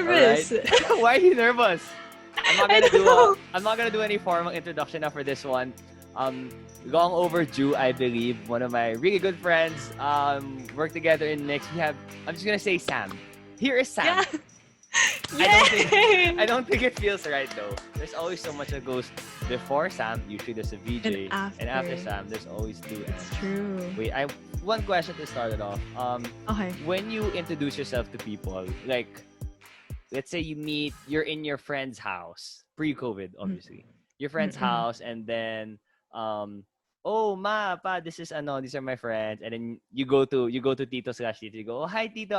All right. nervous. Why are you nervous? I don't know. I'm not gonna do any formal introduction now for this one. Um, long overdue, I believe. One of my really good friends. Work together in MYX. I'm just gonna say Samm. Here is Samm. Yeah. I Yay! don't think it feels right though. There's always so much that goes before Samm. Usually there's a VJ, and after Samm, there's always two M's. It's true. Wait, I one question to start it off. Okay. When you introduce yourself to people, like, let's say you're in your friend's house, pre-COVID, obviously, your friend's Mm-mm. house, and then, oh ma, pa, these are my friends, and then you go to Tito slash Tito, you go, oh, hi Tita,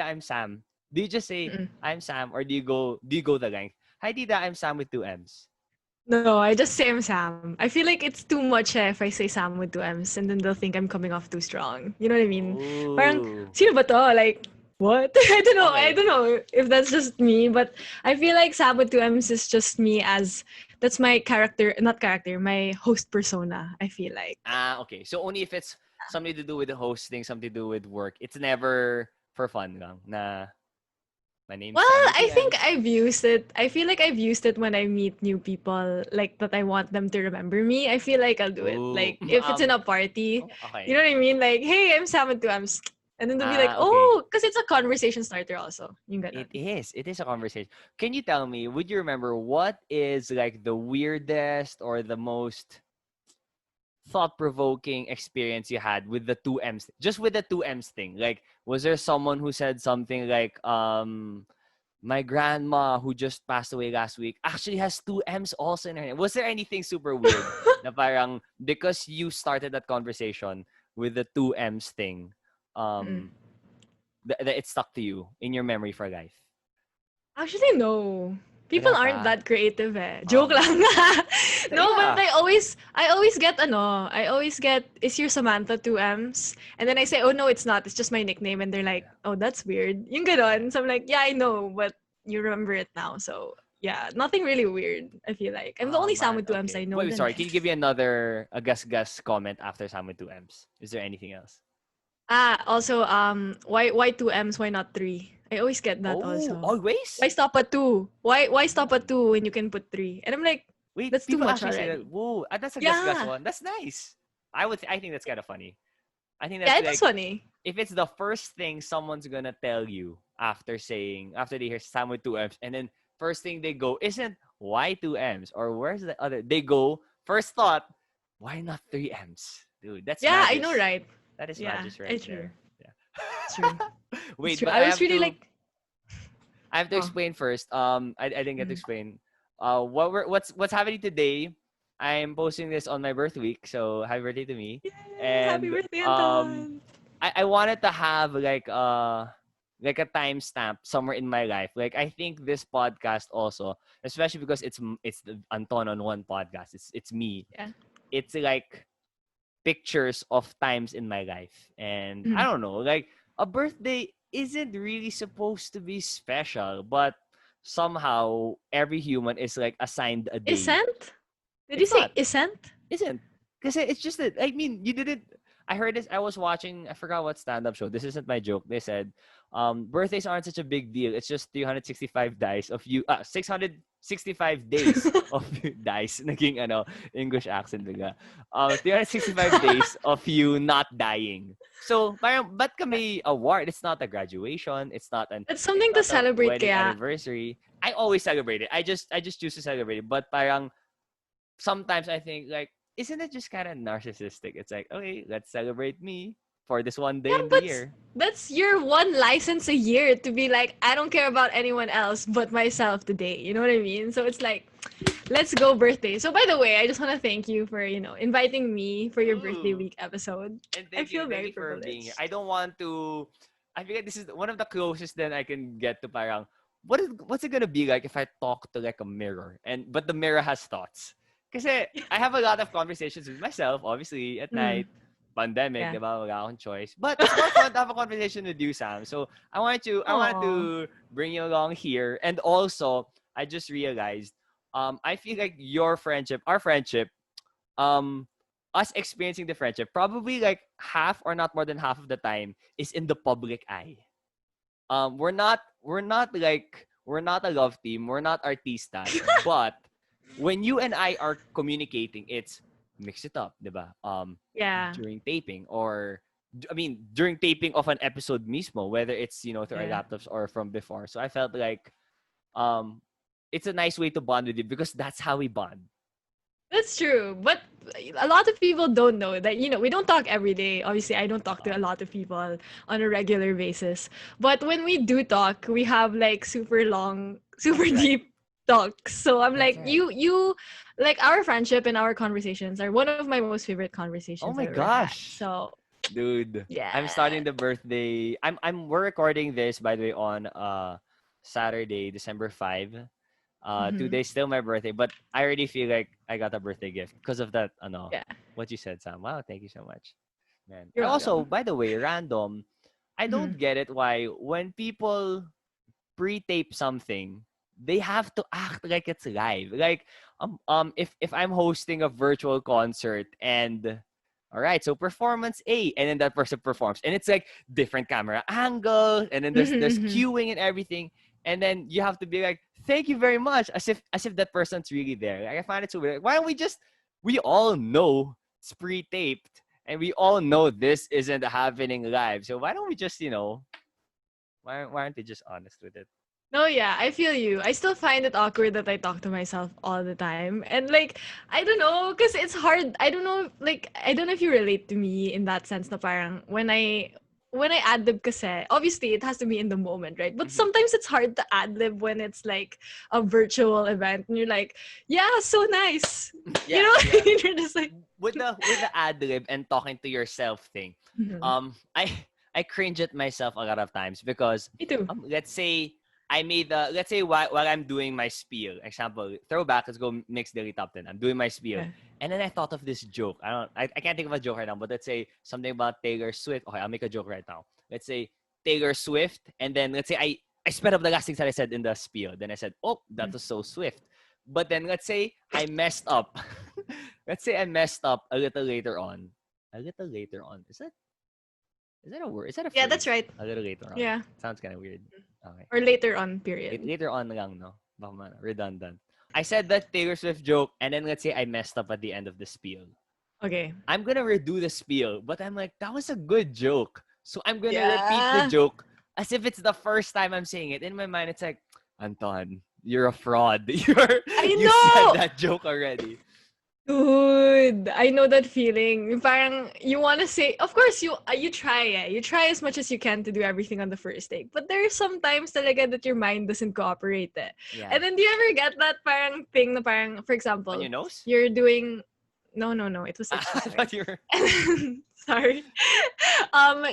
I'm Sam. Do you just say Mm-mm. I'm Sam, or do you go the length? Hi Tita, I'm Sam with two M's. No, I just say I'm Sam. I feel like it's too much if I say Sam with two M's and then they'll think I'm coming off too strong. You know what I mean? Parang, Oh, sino ba to? Like, what? I don't know. I okay. don't know if that's just me, but I feel like Sam with two M's is just me as, that's my character, not character, my host persona, I feel like. Okay. So only if it's something to do with the hosting, something to do with work. It's never for fun lang. Na my name's Well, Sam with I two think M's. I've used it. I feel like I've used it when I meet new people, like that I want them to remember me. I feel like I'll do it. Ooh. Like if it's in a party, Oh, you know okay. what I mean? Like, hey, I'm Sam too. And then they'll be like, Okay. oh, because it's a conversation starter also. Yung It ganon. is. It is a conversation. Can you tell me, would you remember what is like the weirdest or the most thought-provoking experience you had with the two M's? Just with the two M's thing. Like, was there someone who said something like, my grandma who just passed away last week actually has two M's also in her name? Was there anything super weird na parang because you started that conversation with the two M's thing, Mm. um, that it stuck to you in your memory for life? Actually, no. People Wala aren't pa? that creative eh. Oh Joke my lang. God. No, but Yeah. I always get, is your Samantha two M's? And then I say, oh no, it's not. It's just my nickname. And they're like, oh, that's weird. Yung ganon. So I'm like, yeah, I know, but you remember it now. So yeah, nothing really weird, I feel like. I'm the Oh only Sam man. with two M's I Okay. know. Wait, Dun sorry. eh. Can you give me another a guess comment after Sam with two M's? Is there anything else? Also, why two M's? Why not three? I always get that Oh, also. always? Why stop at two? Why stop at two when you can put three? And I'm like, Wait, that's too people much actually say that. already. Whoa, that's a guess Yeah. one. That's nice. I think that's kind of funny. I think Yeah, that's it is like funny. if it's the first thing someone's gonna tell you after they hear Sam with two M's, and then first thing they go isn't why two M's or where's the other? They go first thought, why not three M's, dude? That's Yeah, I know, magis. right? That is Yeah, magis right it's true. there. It's true. Yeah. It's Wait, true. but I was really like, I have to oh, explain first. I didn't get to mm. explain. What's happening today? I'm posting this on my birth week, so happy birthday to me. Yay! Happy And birthday, Anton! I wanted to have like a timestamp somewhere in my life. Like I think this podcast also, especially because it's the Anton on one podcast. It's me. Yeah. It's like pictures of times in my life. And I Mm. don't know, like a birthday isn't really supposed to be special, but somehow every human is like assigned a day. Isn't? Did you It's say not, isn't? isn't. Because it's just that, I mean, you didn't. I heard this. I was watching. I forgot what stand-up show. This isn't my joke. They said, birthdays aren't such a big deal. It's just 365 days of you. 665 days of dice. Naging English accent bigla. 365 days of you not dying. So, parang, ba't ka may award? It's not a graduation. It's It's something to not a celebrate wedding kaya. anniversary. I always celebrate it. I just choose to celebrate it. But parang sometimes I think like, isn't it just kind of narcissistic? It's like, okay, let's celebrate me for this one day Yeah, in the but year. that's your one license a year to be like, I don't care about anyone else but myself today. You know what I mean? So it's like, let's go birthday. So by the way, I just want to thank you for, inviting me for your birthday Ooh. week episode. And I feel thank very you for being here. privileged. I don't want to. I feel like this is one of the closest that I can get to parang. What's it gonna be like if I talk to like a mirror but the mirror has thoughts? Because I have a lot of conversations with myself, obviously at Mm, night. Pandemic, yeah. diba? Wala akong choice. But it's more fun to have a conversation with you, Sam. So I wanted Aw. to bring you along here. And also, I just realized, I feel like our friendship, um, us experiencing the friendship, probably like half or not more than half of the time is in the public eye. we're not a love team, we're not artistas, but when you and I are communicating, it's mix it up, diba? Yeah. During taping or I mean during taping of an episode mismo, whether it's through our Yeah. laptops or from before. So I felt like um it's a nice way to bond with you because that's how we bond. That's true. But a lot of people don't know that, we don't talk every day. Obviously, I don't talk to a lot of people on a regular basis. But when we do talk, we have like super long, super That's right. deep talks. So I'm That's like, right. like our friendship and our conversations are one of my most favorite conversations Oh I've my ever had. gosh. So, Dude, I'm yeah. starting the birthday. We're recording this by the way on Saturday, December 5. Hmm. Today's still my birthday, but I already feel like I got a birthday gift because of that Yeah. what you said, Sam. Wow, thank you so much. Man. You're I also, welcome. by the way, random, I Hmm. don't get it why when people pre-tape something, they have to act like it's live. Like if I'm hosting a virtual concert and all right, so performance A, and then that person performs, and it's like different camera angles, and then there's Hmm. queuing and everything, and then you have to be like, thank you very much, as if that person's really there. Like, I find it so weird. Why don't we just we all know it's pre-taped, and we all know this isn't happening live, so why don't we just why aren't they just honest with it? No, yeah, I feel you. I still find it awkward that I talk to myself all the time. And like, I don't know, because it's hard. I don't know, like, I don't know if you relate to me in that sense na parang when I ad-lib kasi, obviously it has to be in the moment, right? But Mhm. sometimes it's hard to ad-lib when it's like a virtual event and you're like, yeah, so nice. You Yeah, know, yeah. you're just like, With the ad lib and talking to yourself thing, mhm. I I cringe at myself a lot of times because Me too. let's say I made the let's say while I'm doing my spiel, example throwback, let's go mix daily top 10. I'm doing my spiel, Yeah. and then I thought of this joke. I can't think of a joke right now, but let's say something about Taylor Swift. Okay, I'll make a joke right now. Let's say Taylor Swift, and then let's say I sped up the last things that I said in the spiel. Then I said, oh, that was so swift. But then let's say I messed up. Let's say I messed up a little later on. A little later on. Is that a word? Is that a Yeah, that's phrase? right. A little later on. Yeah. Sounds kind of weird. Okay. Or later on, period. Later on lang, no? Baka redundant. I said that Taylor Swift joke, and then let's say I messed up at the end of the spiel. Okay. I'm gonna redo the spiel, but I'm like, that was a good joke. So I'm gonna repeat the Yeah. joke as if it's the first time I'm saying it. In my mind, it's like, Anton, you're a fraud. I You said know! that joke already. Dude, I know that feeling. Yung parang you want to say, of course you try eh. You try as much as you can to do everything on the first take. But there are some times talaga that your mind doesn't cooperate eh. Yeah. And then do you ever get that parang thing na parang, for On example, your nose? you're doing no, no, no. It was I itchy, sorry. thought you were. Sorry.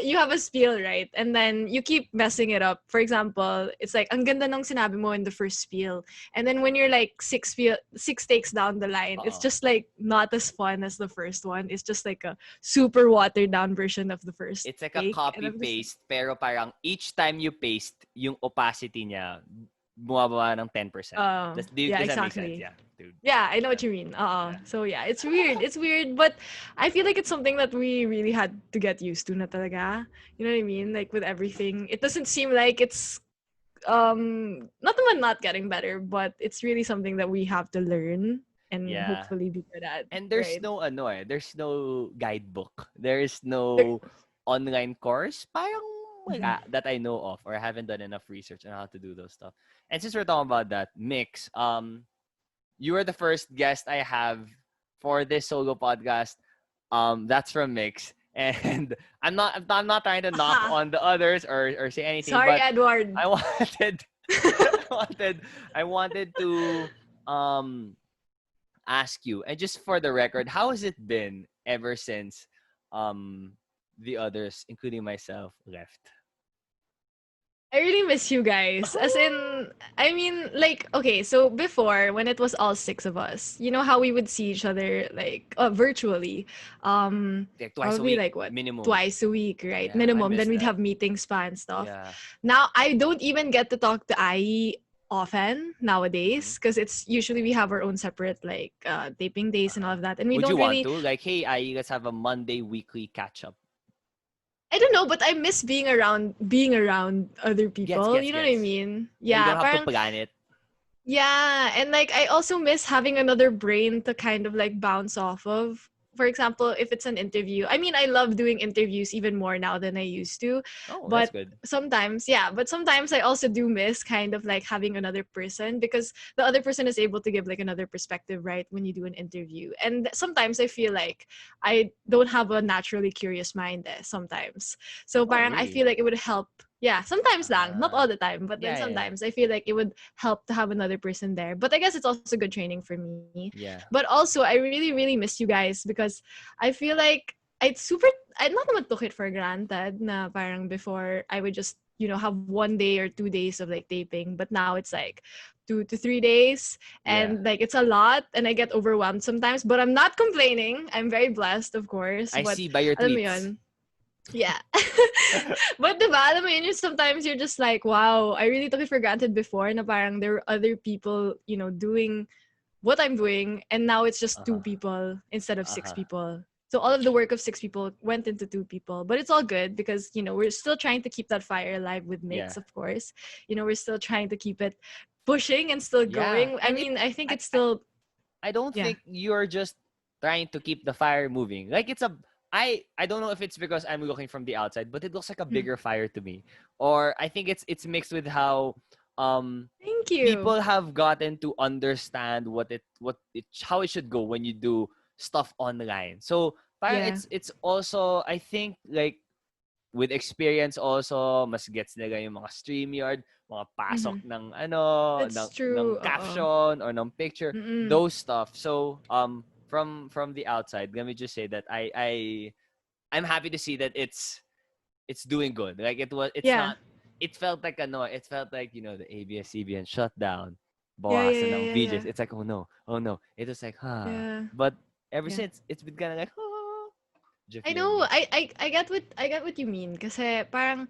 You have a spiel, right? And then you keep messing it up. For example, it's like, ang ganda nung sinabi mo in the first spiel. And then when you're like six takes down the line, it's Uh-oh. just like not as fun as the first one. It's just like a super watered down version of the first It's like a take. And copy I'm just like, paste pero parang each time you paste, yung opacity niya bumababa ng 10%. yeah, Does that make sense? exactly. Yeah, dude. Yeah, I know Yeah. what you mean. Yeah. So yeah, it's weird. It's weird, but I feel like it's something that we really had to get used to na talaga. You know what I mean? Like with everything. It doesn't seem like it's not that not getting better, but it's really something that we have to learn and Yeah. hopefully be good at, And there's right? no there's no guidebook. There is There, no online course parang mhm. wala that I know of or I haven't done enough research on how to do those stuff. And since we're talking about that, Mix, you are the first guest I have for this solo podcast. That's from Mix. And I'm not trying to knock Aha. on the others or say anything, Sorry, but Edward. I wanted I wanted to um ask you, and just for the record, how has it been ever since the others, including myself, left? I really miss you guys. As in, I mean, like, okay, so before, when it was all six of us, you know how we would see each other, like, virtually, Like twice a probably week like what? minimum. Twice a week, right? Yeah, I Minimum. miss Then we'd that. have meetings pa and stuff. Yeah. Now, I don't even get to talk to Ai often Mhm. nowadays because it's usually we have our own separate, like, taping days and all Uh-huh. of that. And we Would you don't want really to like, hey, I let's have a Monday weekly catch up? I don't know, but I miss being around other Gets, people. gets, You know what I gets. mean? Yeah, you Yeah, don't have to parang plan it. yeah, and like I also miss having another brain to kind of like bounce off of. For example, if it's an interview, I mean, I love doing interviews even more now than I used to, Oh, that's but good. sometimes, yeah, but sometimes I also do miss kind of like having another person because the other person is able to give like another perspective, right, when you do an interview. And sometimes I feel like I don't have a naturally curious mind sometimes. So Oh, parang I really? feel like it would help. Yeah, sometimes lang, not Ah, all the time, but then yeah, yeah, sometimes I feel like it would help to have another person there. But I guess it's also good training for me. yeah. But also, I really, really miss you guys because I feel like I not naman took it for granted na parang before I would just, have 1 day or 2 days of like taping. But now it's like 2 to 3 days Yeah. and like it's a lot and I get overwhelmed sometimes. But I'm not complaining. I'm very blessed, of course. I But see by your alam mo tweets. yun, yeah. But diba, alam mo yun, sometimes you're just like, wow, I really took it for granted before na parang there were other people, doing what I'm doing, and now it's just two Uh-huh. people instead of six Uh-huh. people. So all of the work of six people went into two people, but it's all good because we're still trying to keep that fire alive with Yeah. Mix, of course. We're still trying to keep it pushing and still Yeah. going. I And mean, I think I, it's I still I don't yeah. think you're just trying to keep the fire moving. Like it's a I don't know if it's because I'm looking from the outside, but it looks like a Mm. bigger fire to me. Or I think it's mixed with how um Thank you. people have gotten to understand how it should go when you do stuff online. So parang Yeah. it's also I think like with experience also mas gets nila yung mga StreamYard, mga pasok Mm-hmm. ng ano, That's ng true. Uh-oh. caption or ng picture, Mm-mm. those stuff. So from the outside, let me just say that I'm happy to see that it's doing good. Like it's Yeah. not it felt like it felt like the ABS CBN shutdown. Yeah, yeah, Bawasan yeah, ng yeah, VJs. yeah. It's like oh no. It was like Yeah. But ever Yeah. since it's been kind of like I Jiffy and know. me. I get what you mean. Kasi parang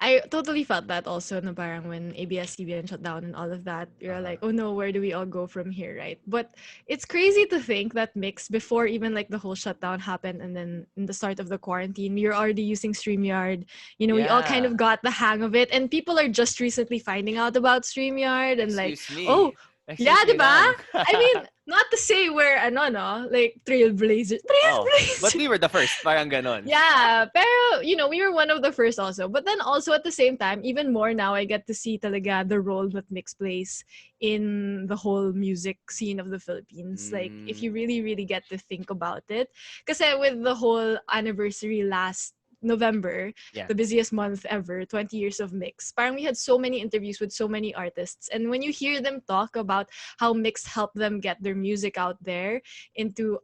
I totally felt that also na parang when ABS-CBN shut down and all of that, you're Uh-huh. like, oh no, where do we all go from here, right? But it's crazy to think that Mix, before even like the whole shutdown happened and then in the start of the quarantine, you're already using StreamYard. We all kind Yeah. of got the hang of it and people are just recently finding out about StreamYard and like, Excuse me. oh, yeah, Excuse me diba? lang. I mean, not to say we're ano no, like trailblazers. Oh, but Trailblazers. we were the first. Parang ganon. Yeah, pero we were one of the first also. But then also at the same time, even more now, I get to see talaga the role that Mix plays in the whole music scene of the Philippines. Like, if Mm, you really, really get to think about it. Because with the whole anniversary last November, yeah. the busiest month ever, 20 years of Mix. Parang we had so many interviews with so many artists. And when you hear them talk about how Mix helped them get their music out there into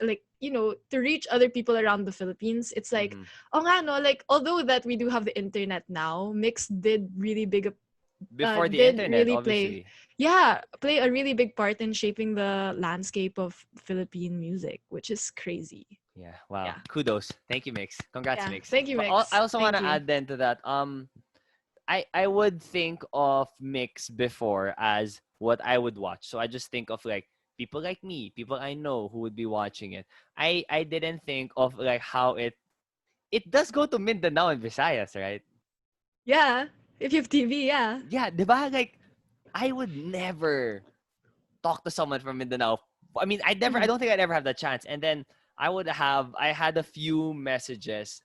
like to reach other people around the Philippines, it's like, Mm-hmm. oh nga no, like although that we do have the internet now, Mix Before the did internet, really play, obviously. yeah, play a really big part in shaping the landscape of Philippine music, which is crazy. Yeah. Wow. Yeah. Kudos. Thank you, Mix. Congrats, Yeah. Mix. Thank you, But I Mix. also want Thank to you. add then to that. I would think of Mix before as what I would watch. So I just think of like people like me, people I know who would be watching it. I didn't think of like how it does go to Mindanao and Visayas, right? Yeah. If you have TV, yeah. Yeah, 'di ba? Like I would never talk to someone from Mindanao. I mean, I Mhm. don't think I'd ever have that chance. And then I had a few messages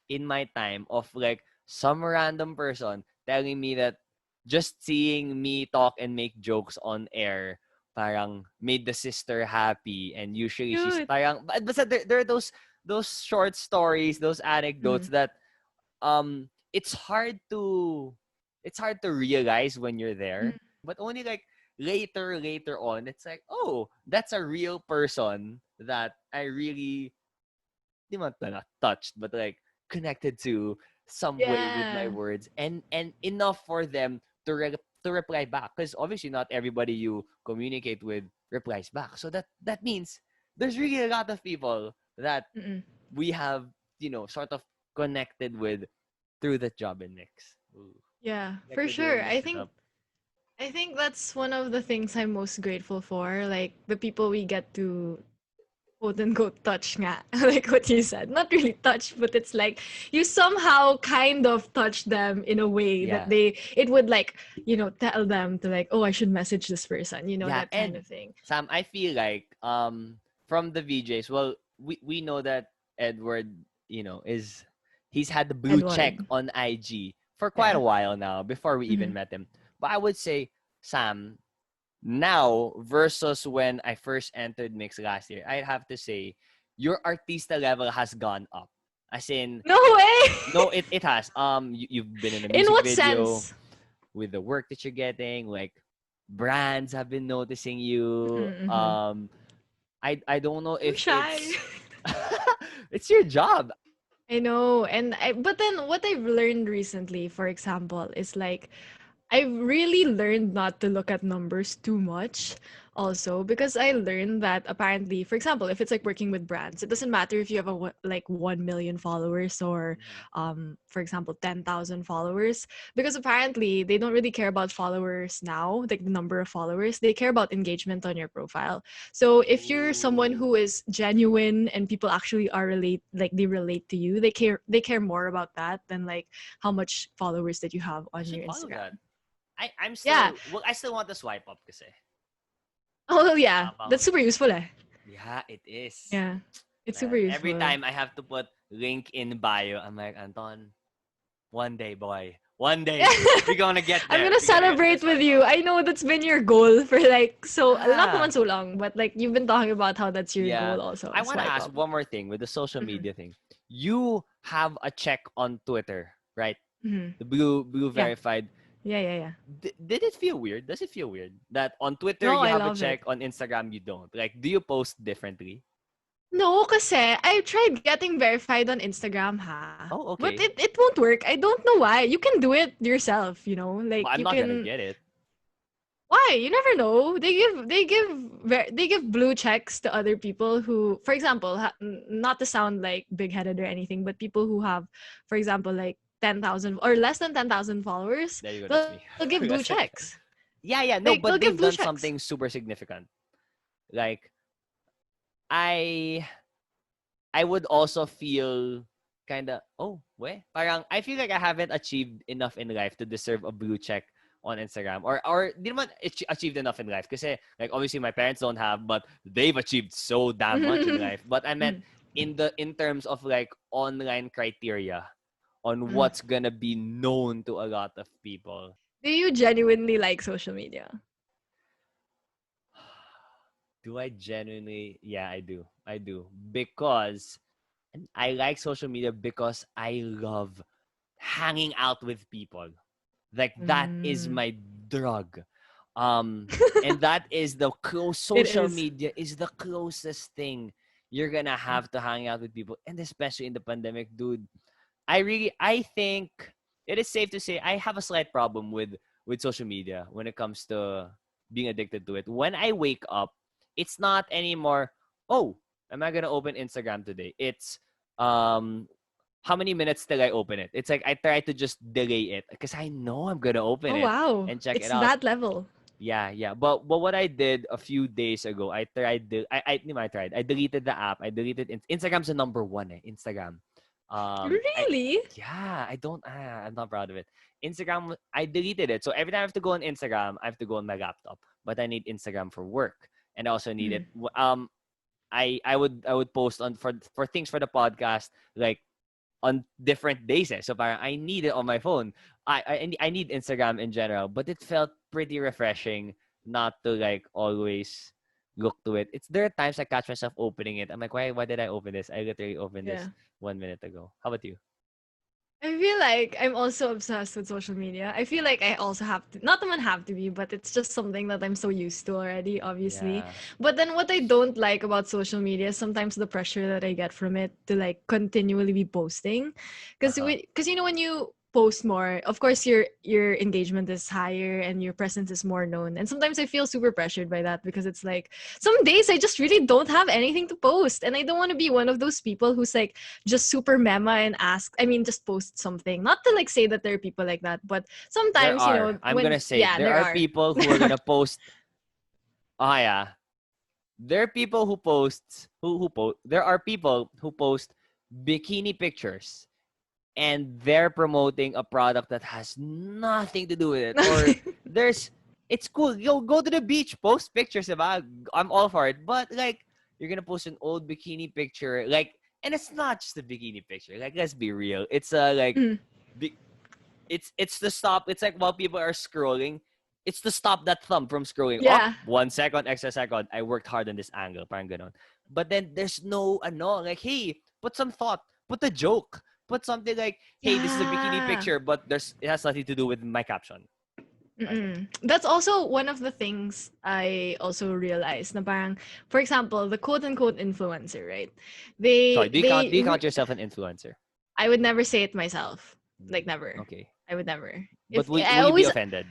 in my time of like some random person telling me that just seeing me talk and make jokes on air parang made the sister happy, and usually she's Cute. parang but there are those short stories, those anecdotes Mhm. that it's hard to realize when you're there, Mhm. but only like later on it's like, oh, that's a real person that I really di man not touched, but like connected to some way with my Yeah. words, and enough for them to reply back, because obviously not everybody you communicate with replies back. So that means there's really a lot of people that Mm-mm. we have sort of connected with through the job and mix. Ooh, Yeah, like for we're doing sure. mix it up. I think that's one of the things I'm most grateful for, like the people we get to quote unquote touch nga, like what you said. Not really touch, but it's like you somehow kind of touch them in a way that Yeah. it would like, tell them to like, oh, I should message this person, Yeah, that kind and of thing. Sam, I feel like from the VJs, well, we know that Edward, is he's had the blue check Edward. on IG for quite Yeah. a while now before we even Mm-hmm. met him. But I would say, Sam, now versus when I first entered Mix last year, I'd have to say your artista level has gone up. As in, No way! no, it has. You've been in a In music what video sense? with the work that you're getting. Like brands have been noticing you. Mm-hmm. I don't know I'm if shy. it's it's your job. I know. But then what I've learned recently, for example, is like I've really learned not to look at numbers too much also because I learned that apparently, for example, if it's like working with brands, it doesn't matter if you have like 1 million followers or Mhm. for example 10,000 followers, because apparently they don't really care about followers now, like the number of followers. They care about engagement on your profile. So if you're someone Ooh, who is genuine and people actually are they relate to you, they care more about that than like how much followers that you have I on should your follow that. Instagram. I'm Yeah. still well. I still want to swipe up kasi. Oh yeah, that's Habang super useful eh. yeah, it is. Yeah, it's super Man, every useful. time I have to put link in bio, I'm like, Anton, one day, boy, one day we're gonna get I'm there. gonna We're gonna get to the celebrate with swipe you. up. I know that's been your goal for like so not Yeah, naman so long, but like you've been talking about how that's your yeah. goal also. I want to Swipe ask up. one more thing with the social Hmm. media thing. You have a check on Twitter, right? Hmm. The blue Yeah, verified. yeah. Did it feel weird? Does it feel weird that on Twitter No, you I have a love check, it. on Instagram you don't? Like, do you post differently? No, kasi I tried getting verified on Instagram, ha. Oh, But it, okay. it won't work. I don't know why. You can do it yourself, Like But I'm you not gonna can. get it. Why? You never know. They give blue checks to other people who, for example, not to sound like big-headed or anything, but people who have, for example, like 10,000 or less than 10,000 followers, There you go. That's they'll me. give blue checks. Yeah, yeah, Like no, they'll but give they've blue done checks. something super significant. Like I I would also feel kind of, oh, wait. Parang I feel like I haven't achieved enough in life to deserve a blue check on Instagram, or di naman achieved enough in life kasi like obviously my parents don't have, but they've achieved so damn much in Mhm. life. But I meant Mhm. in terms of like online criteria on Mhm. what's gonna be known to a lot of people. Do you genuinely like social media? Do I genuinely? Yeah, I do. I do. Because I like social media because I love hanging out with people. Like that is Mm. my drug. And that is the close It social is. media is the closest thing you're gonna have to hang out with people. And especially in the pandemic, dude. I think it is safe to say I have a slight problem with social media when it comes to being addicted to it. When I wake up, it's not anymore, oh, am I gonna open Instagram today? It's um how many minutes till I open it? It's like I try to just delay it because I know I'm gonna open Oh it wow. and check It's it out. that level. Yeah, yeah. But what I did a few days ago, I tried I tried. I deleted the app. I deleted Instagram's the number one, Instagram. I Really? yeah, I don't I'm not proud of it. Instagram, I deleted it. So every time I have to go on Instagram, I have to go on my laptop. But I need Instagram for work. And I also need it. Mhm. I would post on for things for the podcast like on different days. So parang I need it on my phone. I need Instagram in general, but it felt pretty refreshing not to like always look to it. It's there are times I catch myself opening it. I'm like, why did I open this? I literally opened this Yeah. 1 minute ago. How about you? I feel like I'm also obsessed with social media. I feel like I also have to, not even have to be, but it's just something that I'm so used to already, obviously. Yeah. But then what I don't like about social media is sometimes the pressure that I get from it to like continually be posting. Uh-huh. Because when you post more, of course your engagement is higher and your presence is more known. And sometimes I feel super pressured by that because it's like some days I just really don't have anything to post. And I don't want to be one of those people who's like just super mema and just post something. Not to like say that there are people like that, but There sometimes, are. I'm when, gonna say yeah, there there are are. people who are gonna post. Oh yeah. there are people who post there are people who post bikini pictures and they're promoting a product that has nothing to do with it. Or there's it's cool. Go to the beach, post pictures about. I'm all for it. But like you're gonna post an old bikini picture, like, and it's not just a bikini picture. Like, let's be real. It's like Mm. bi- it's the stop. It's like while people are scrolling, it's to stop that thumb from scrolling. Oh, Yeah. 1 second, extra second. I worked hard on this angle. Parang ganon. But then there's no like, hey, put some thought, put a joke, put something like, hey, this is a bikini Yeah. picture, but it has nothing to do with my caption. Right? That's also one of the things I also realized. Na parang, for example, the quote unquote influencer, right? Sorry, do you Re- count yourself an influencer? I would never say it myself. Like never. Okay. I would never. But If I will you be always offended?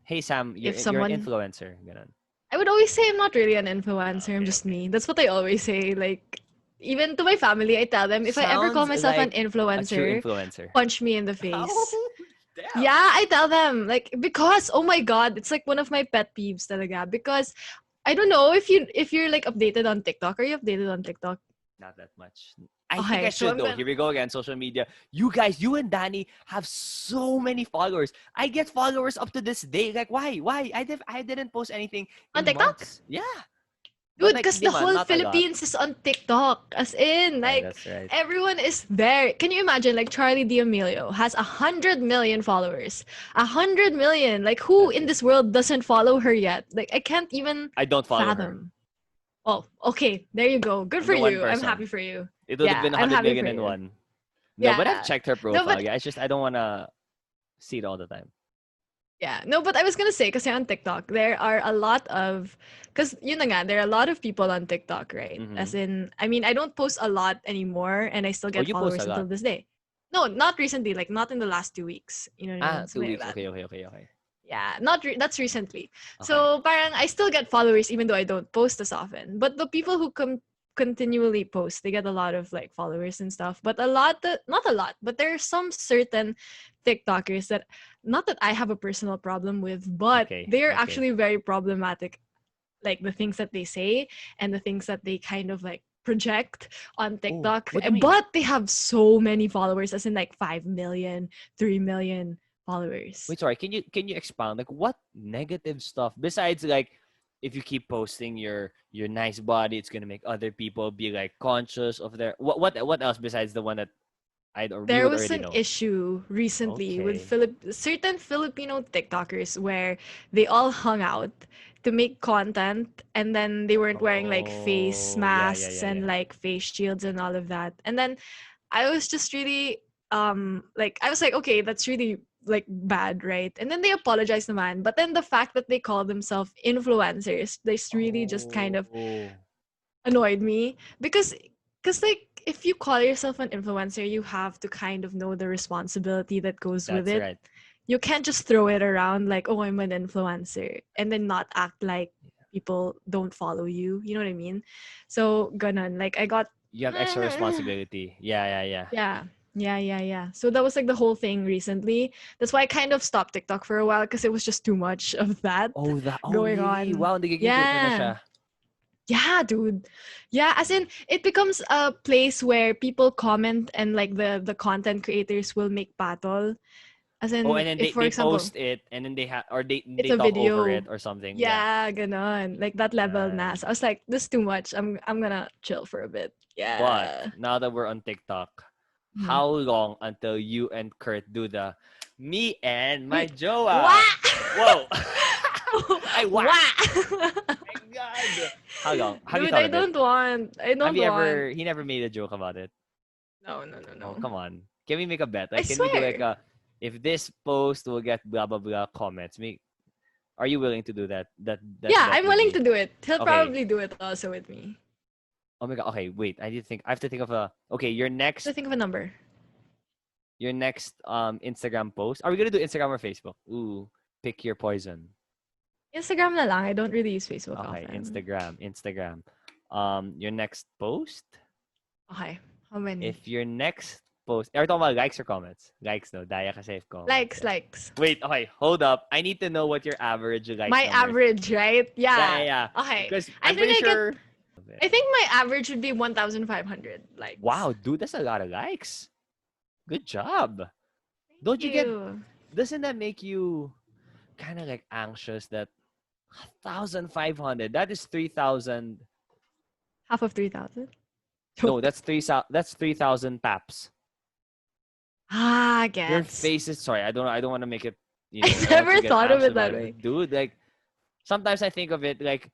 Hey Sam, if you're an someone influencer. Ganon. I would always say I'm not really an influencer. I'm Okay, just okay. me. That's what I always say. Like even to my family, I tell them if I ever call Sounds myself an like a true influencer, influencer. punch me in the Oh, face. damn. Yeah, I tell them like because oh my god, it's like one of my pet peeves talaga because I don't know if you're like updated on TikTok. Are you updated on TikTok? Not that much. I think I Okay, so should I'm though. gonna Here we go again. Social media. You guys, you and Danny have so many followers. I get followers up to this day. Like, why? Why? I didn't post anything on in TikTok? months. Yeah, but Dude, like, because the di man, whole not a lot. Philippines is on TikTok. As in, Right, like, that's right. everyone is there. Can you imagine, like, Charlie D'Amelio has 100 million followers. 100 million. Like, who That's in it. this world doesn't follow her yet? Like, I can't even I don't follow her. fathom. Oh, okay. There you go. Good I'm for the one you. I'm person. happy for you. It would have Yeah, been I'm 100 happy million for and you. one. No, but I've Yeah. checked her No, profile. but Yeah, it's just I don't wanna see it all the time. yeah, no, but I was gonna say, because on TikTok, there are a lot of, because yun na nga, there are a lot of people on TikTok, right? Mm-hmm. As in, I mean, I don't post a lot anymore, and I still Oh, get you post a followers until lot. this day. No, not recently, like not in the last 2 weeks. You know what I Ah, mean? two Something like weeks. that. Okay, okay, okay, okay. Yeah, not that's recently. Okay. So parang I still get followers even though I don't post as often. But the people who continually post, they get a lot of like followers and stuff. But not a lot, but there are some certain TikTokers that not that I have a personal problem with, but Okay. they're Okay. actually very problematic, like the things that they say and the things that they kind of like project on Oh, TikTok. what do you mean? But they have so many followers, as in like 5 million, 3 million followers. Wait, sorry. Can you expound? Like, what negative stuff besides like, if you keep posting your nice body, it's gonna make other people be like conscious of their what else besides the one that we There would was already an know? issue recently with Okay. certain Filipino TikTokers where they all hung out to make content and then they weren't wearing like face Oh, yeah, yeah, masks yeah, and yeah. like face shields and all of that. And then I was just really like I was like, okay, that's really like bad, right? And then they apologized naman. But then the fact that they call themselves influencers, this really just kind of Oh, annoyed me because like if you call yourself an influencer, you have to kind of know the responsibility that goes with that's it. right. You can't just throw it around like, oh, I'm an influencer, and then not act like people don't follow you. You know what I mean? So ganon. Like I got You have extra responsibility. Yeah, yeah, yeah. yeah. Yeah. So that was like the whole thing recently. That's why I kind of stopped TikTok for a while because it was just too much of that Oh, going really? on. Wow, nagiging filter na Yeah. siya. Yeah, dude. Yeah, as in it becomes a place where people comment and like the content creators will make battle. As Oh, in and then if for they example, post it, and then it's they a talk over video. it or something. Yeah. Yeah, ganon. Like that level na. Right. So I was like, this is too much. I'm gonna chill for a bit. But Yeah. now that we're on TikTok, Mhm. how long until you and Kurt do the me and my Me Joa? Wah! Whoa. I whack. Wah! My God. How long? Have you Dude, thought of it? I Have don't you want. ever? He never made a joke about it. Oh, No. come on. Can we make a bet? I Like, can we do like swear. a? If this post will get blah blah blah comments, me. Are you willing to do that? That Yeah, bet I'm with willing me? to do it. He'll Okay. probably do it also with me. Oh my God. Okay, wait. I need to think. I have to think of a. Okay, So think of a number. your next Instagram post. Are we gonna do Instagram or Facebook? Ooh, pick your poison. Instagram na lang. I don't really use Facebook Okay, often. Instagram. Your next post. Okay. How many? If your next post, are you talking about likes or comments? Likes, no. Daya kasi if comments. Likes, Yeah. likes. Wait, okay, hold up. I need to know what your average likes My number is. average, right? Yeah, Yeah. yeah, yeah. Okay. Because I I'm think pretty I get sure. it. I think my average would be 1,500 likes. Wow, dude, that's a lot of likes. Good job. Don't Thank you get? you. Doesn't that make you kind of like anxious that 1,500? That is 3,000. Half of 3,000. No, Joke. that's 3,000 taps. Ah, Your gets. face is sorry. I don't want to make it. You know, I I don't want you never to get thought of anxious it that about it, way. but dude. Like sometimes I think of it like,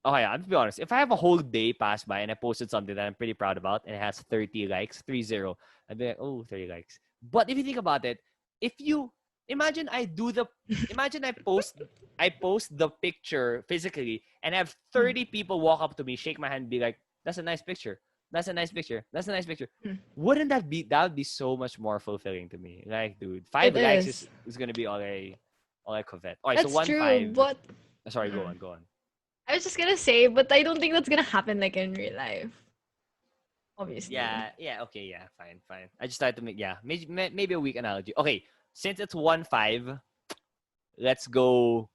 oh yeah, I'm to be honest. If I have a whole day pass by and I posted something that I'm pretty proud about and it has 30 likes, 30, I'd be like, oh, 30 likes. But if you think about it, if you imagine imagine I post the picture physically and have 30 people walk up to me, shake my hand, be like, that's a nice picture. That's a nice picture. That's a nice picture. Wouldn't that would be so much more fulfilling to me? Like, dude, It 5 likes is. is gonna be all I covet. All right, so That's one true, five. but Sorry, go on, go on. I was just gonna say, but I don't think that's gonna happen like in real life. Obviously. Yeah, okay, yeah, fine. I just tried to make maybe a weak analogy. Okay, since it's 1.5, let's go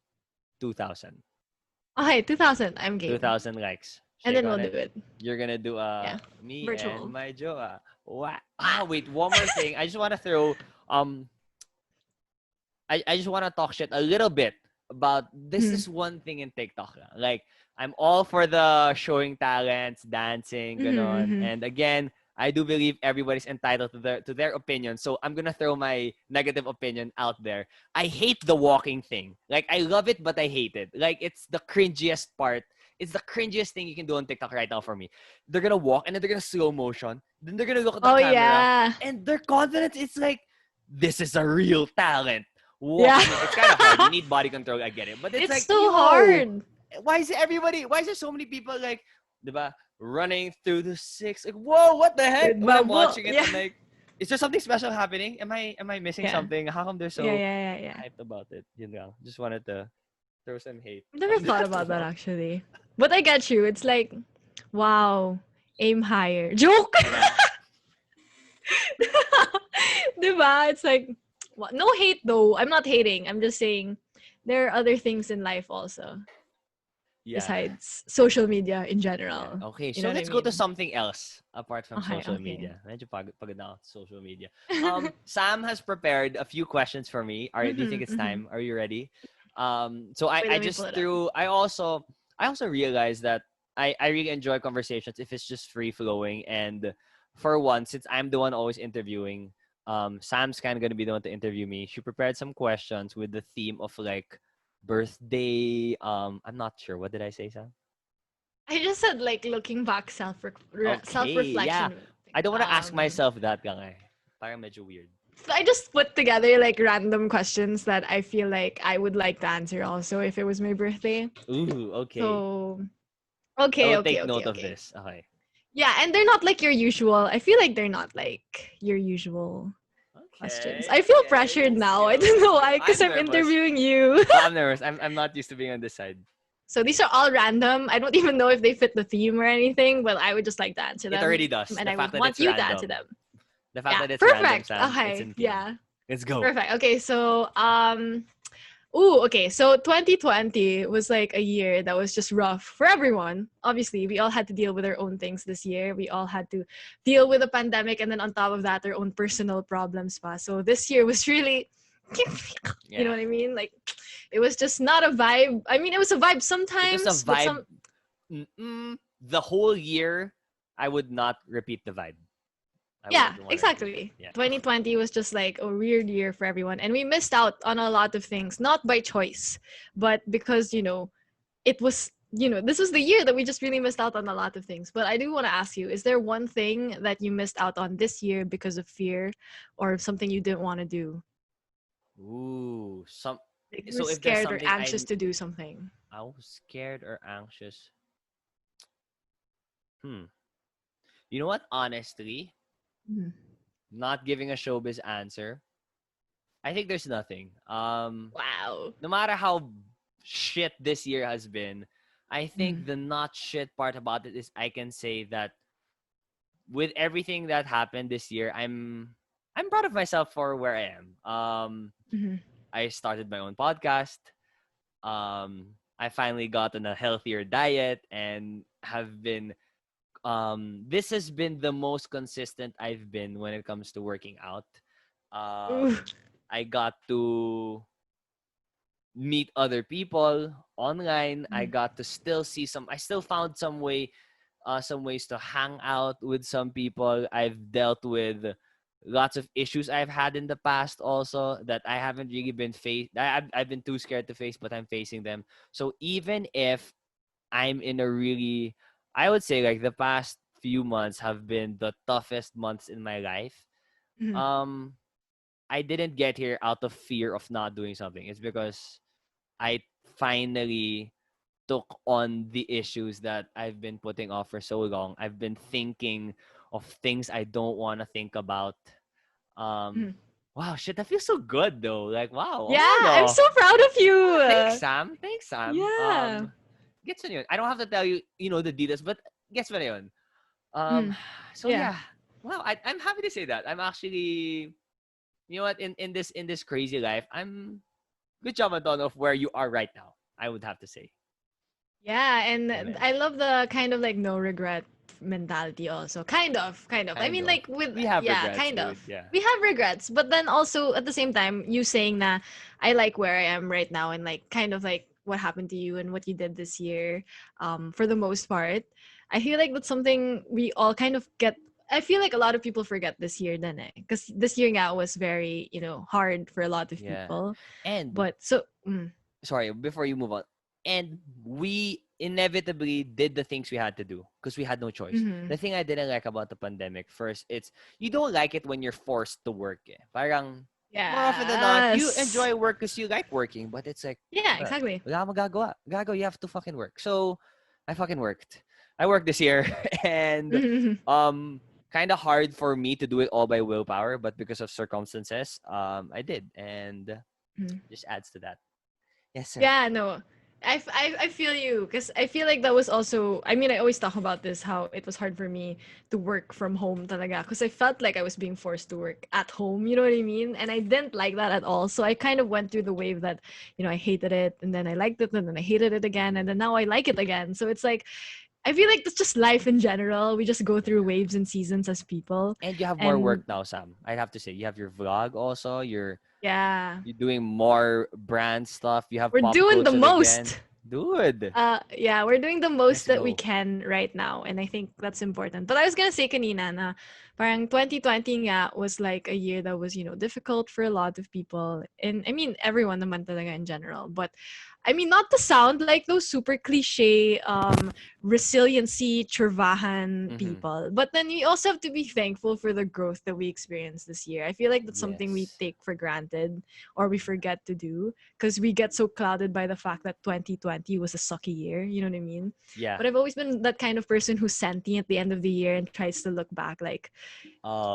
2,000. Okay, 2,000. I'm game. 2,000 likes. And Shake then on we'll it. do it. You're gonna do Yeah. me and Virtual. my joa. What? Wait, one more thing. I just want to throw I just want to talk shit a little bit about this is one thing in TikTok. Like, I'm all for the showing talents, dancing, ganon. Mm-hmm. And again, I do believe everybody's entitled to their opinion. So I'm gonna throw my negative opinion out there. I hate the walking thing. Like, I love it, but I hate it. Like, it's the cringiest part. It's the cringiest thing you can do on TikTok right now for me. They're gonna walk and then they're gonna slow motion. Then they're gonna look at the Oh camera yeah. and their confidence. It's like, this is a real talent. Yeah. I mean, it's kind of hard. You need body control. I get it. But it's It's like, so yo, hard. why is there so many people like, diba, running through the six? Like, whoa, what the heck? With When I'm bubble. watching it, Yeah. I'm like, is there something special happening? Am I missing Yeah. something? How come they're Yeah, so yeah, yeah, yeah. hyped about it? You know, just wanted to throw some hate. I've never on thought that about that one. actually. But I get you. It's like, wow, aim higher. Joke. Yeah. Diba? It's like, no hate though. I'm not hating. I'm just saying there are other things in life also Yeah. besides social media in Yeah. general. Okay, You so know what I let's go to mean? something else apart from Okay, social okay. media. Medyo pagod na ako sa social media. Sam has prepared a few questions for me. All right, do you think it's time? Are you ready? So Wait, I let me pull just it up. threw. I also realized that I really enjoy conversations if it's just free flowing. And for once, since I'm the one always interviewing, Sam's kind of gonna be the one to interview me. She prepared some questions with the theme of like birthday. I'm not sure. What did I say, Sam? I just said like looking back self Okay, yeah. reflection. I don't want to ask myself that lang eh. Parang medyo weird. I just put together like random questions that I feel like I would like to answer also if it was my birthday. Ooh, okay. So I okay, will okay, take okay, note of okay. this. Okay. Yeah, and they're not like your usual. I feel like they're not like your usual questions. Okay, I feel okay. pressured Let's now. I go, don't let's know go. why, because I'm I'm nervous. interviewing you. I'm nervous. I'm not used to being on this side. So these are all random. I don't even know if they fit the theme or anything, but I would just like to answer It them. already does. And The I would fact that want it's you to answer random. them. The fact Yeah, that it's random, perfect. Sam, it's Okay, in theme. yeah. Let's go. Perfect. Okay, so okay. So 2020 was like a year that was just rough for everyone. Obviously, we all had to deal with our own things this year. We all had to deal with the pandemic, and then on top of that, our own personal problems. Pa. So this year was really, you know Yeah. what I mean? Like, it was just not a vibe. I mean, it was a vibe It was a sometimes, but vibe. The whole year, I would not repeat the vibe. I yeah, wouldn't want to repeat it. exactly. Yeah. 2020 was just like a weird year for everyone, and we missed out on a lot of things, not by choice, but because it was this was the year that we just really missed out on a lot of things. But I do want to ask you, is there one thing that you missed out on this year because of fear or something you didn't want to do? Ooh, Like you were so if there's scared or something anxious to do something. I was scared or anxious. Hmm. You know what? Honestly, Mhm. not giving a showbiz answer. I think there's nothing. Wow. No matter how shit this year has been, I think Mhm. the not shit part about it is I can say that with everything that happened this year, I'm proud of myself for where I am. Mhm. I started my own podcast. Um, I finally got on a healthier diet and have been this has been the most consistent I've been when it comes to working out. Ooh. I got to meet other people online. I Mm. got to still see some. I still found some ways to hang out with some people. I've dealt with lots of issues I've had in the past also that I haven't really been I've been too scared to face, but I'm facing them. So even if I'm in a really, I would say like the past few months have been the toughest months in my life. Mhm. Um, I didn't get here out of fear of not doing something. It's because I finally took on the issues that I've been putting off for so long. I've been thinking of things I don't want to think about. Um, Mhm. wow, shit, that feels so good though. Like, wow, Yeah, oh I'm no. so proud of Thanks, you. Sam. Thanks, Sam. Yeah. Gets mo na yun. I don't have to tell you, the details, but gets mo na yun. Um, Mm. so Yeah. yeah. Wow, I'm happy to say that. I'm actually, you know what, in this crazy life, I'm good job, Anton, of where you are right now. I would have to say. Yeah, and Amen. I love the kind of like no regret mentality also. Kind of. I Kind mean of. like with We have yeah, regrets, kind of. dude. Yeah. We have regrets, but then also at the same time you saying that I like where I am right now and like kind of like what happened to you and what you did this year for the most part. I feel like that's something we all kind of get. I feel like a lot of people forget this year then because this year now was very, hard for a lot of Yeah. people. And But so sorry, before you move on. And we inevitably did the things we had to do because we had no choice. mhm. The thing I didn't like about the pandemic, first, it's you don't like it when you're forced to work. Eh. Parang, more often than not, you Yes. enjoy work because you like working, but it's like, Yeah, bruh, exactly. wala kang magagawa. Gago, you have to fucking work. So, I fucking worked. I worked this year, and Mhm. um, kind of hard for me to do it all by willpower, but because of circumstances, I did, and Mhm. just adds to that. Yes, sir. Yeah, no. I feel you because I feel like that was also I mean I always talk about this how it was hard for me to work from home talaga because I felt like I was being forced to work at home, you know what I mean? And I didn't like that at all. So I kind of went through the wave that, I hated it and then I liked it and then I hated it again and then now I like it again. So it's like I feel like that's just life in general. We just go through Yeah. waves and seasons as people. And you have more work And now, Sam. I have to say, you have your vlog also. yeah, You're doing more brand stuff. You have we're pop doing the culture again, most. dude. Yeah, we're doing the most Let's that we go. can right now, and I think that's important. But I was gonna say kanina na parang 2020 nga was like a year that was, difficult for a lot of people. And I mean everyone naman talaga in general. But I mean not to sound like those super cliche resiliency churvahan Mm-hmm. people. But then we also have to be thankful for the growth that we experienced this year. I feel like that's something we Yes. take for granted or we forget to do because we get so clouded by the fact that 2020 was a sucky year. You know what I mean? Yeah. But I've always been that kind of person who's sentient at the end of the year and tries to look back like,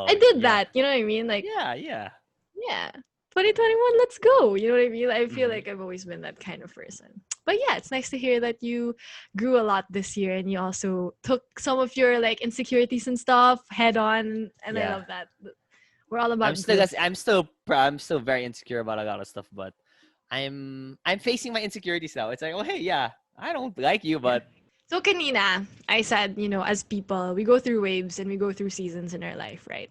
I Oh, did yeah. that. You know what I mean? Like, Yeah, yeah. yeah, 2021, let's go. You know what I mean? I feel Mm-hmm. like I've always been that kind of person. But yeah, it's nice to hear that you grew a lot this year and you also took some of your like insecurities and stuff head on. And I Yeah. love that. We're all about growth. I'm still very insecure about a lot of stuff, but I'm facing my insecurities now. It's like, oh hey, yeah, I don't like you, but So kanina, I said, as people, we go through waves and we go through seasons in our life, right?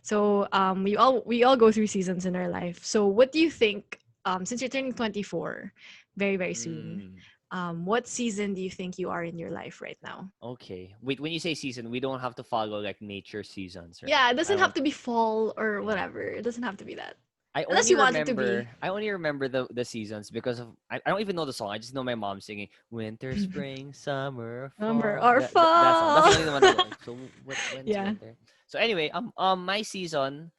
So we all go through seasons in our life. So what do you think? Since you're turning 24, very very soon, mm, what season do you think you are in your life right now? okay. Wait, when you say season, we don't have to follow like nature seasons, right? Yeah, it I doesn't have want to be fall or yeah. whatever. It doesn't have to be that, I unless only you want it to remember be I only remember the seasons because of I don't even know the song. I just know my mom singing winter, spring, summer, summer fall. or That song. That's fall. the only one I know. So when's Yeah. winter? So anyway, my season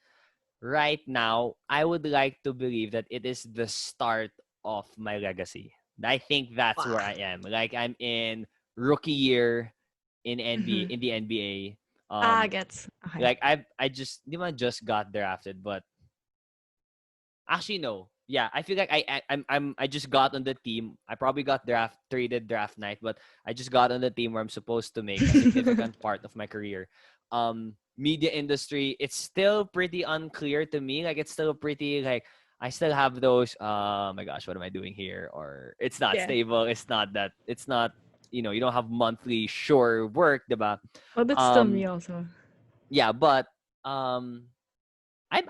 right now, I would like to believe that it is the start of my legacy. I think that's Wow. where I am. Like I'm in rookie year in Mhm. the NBA. Gets okay. Like I just di man just got drafted, but actually, no. Yeah, I feel like I just got on the team. I probably got traded draft night, but I just got on the team where I'm supposed to make a significant part of my career. Media industry, it's still pretty unclear to me. Like it's still pretty like I still have those, oh my gosh, what am I doing here? Or it's not Yeah. stable. It's not, you don't have monthly sure work, diba? Oh, that's still me Um, also. yeah, but um, I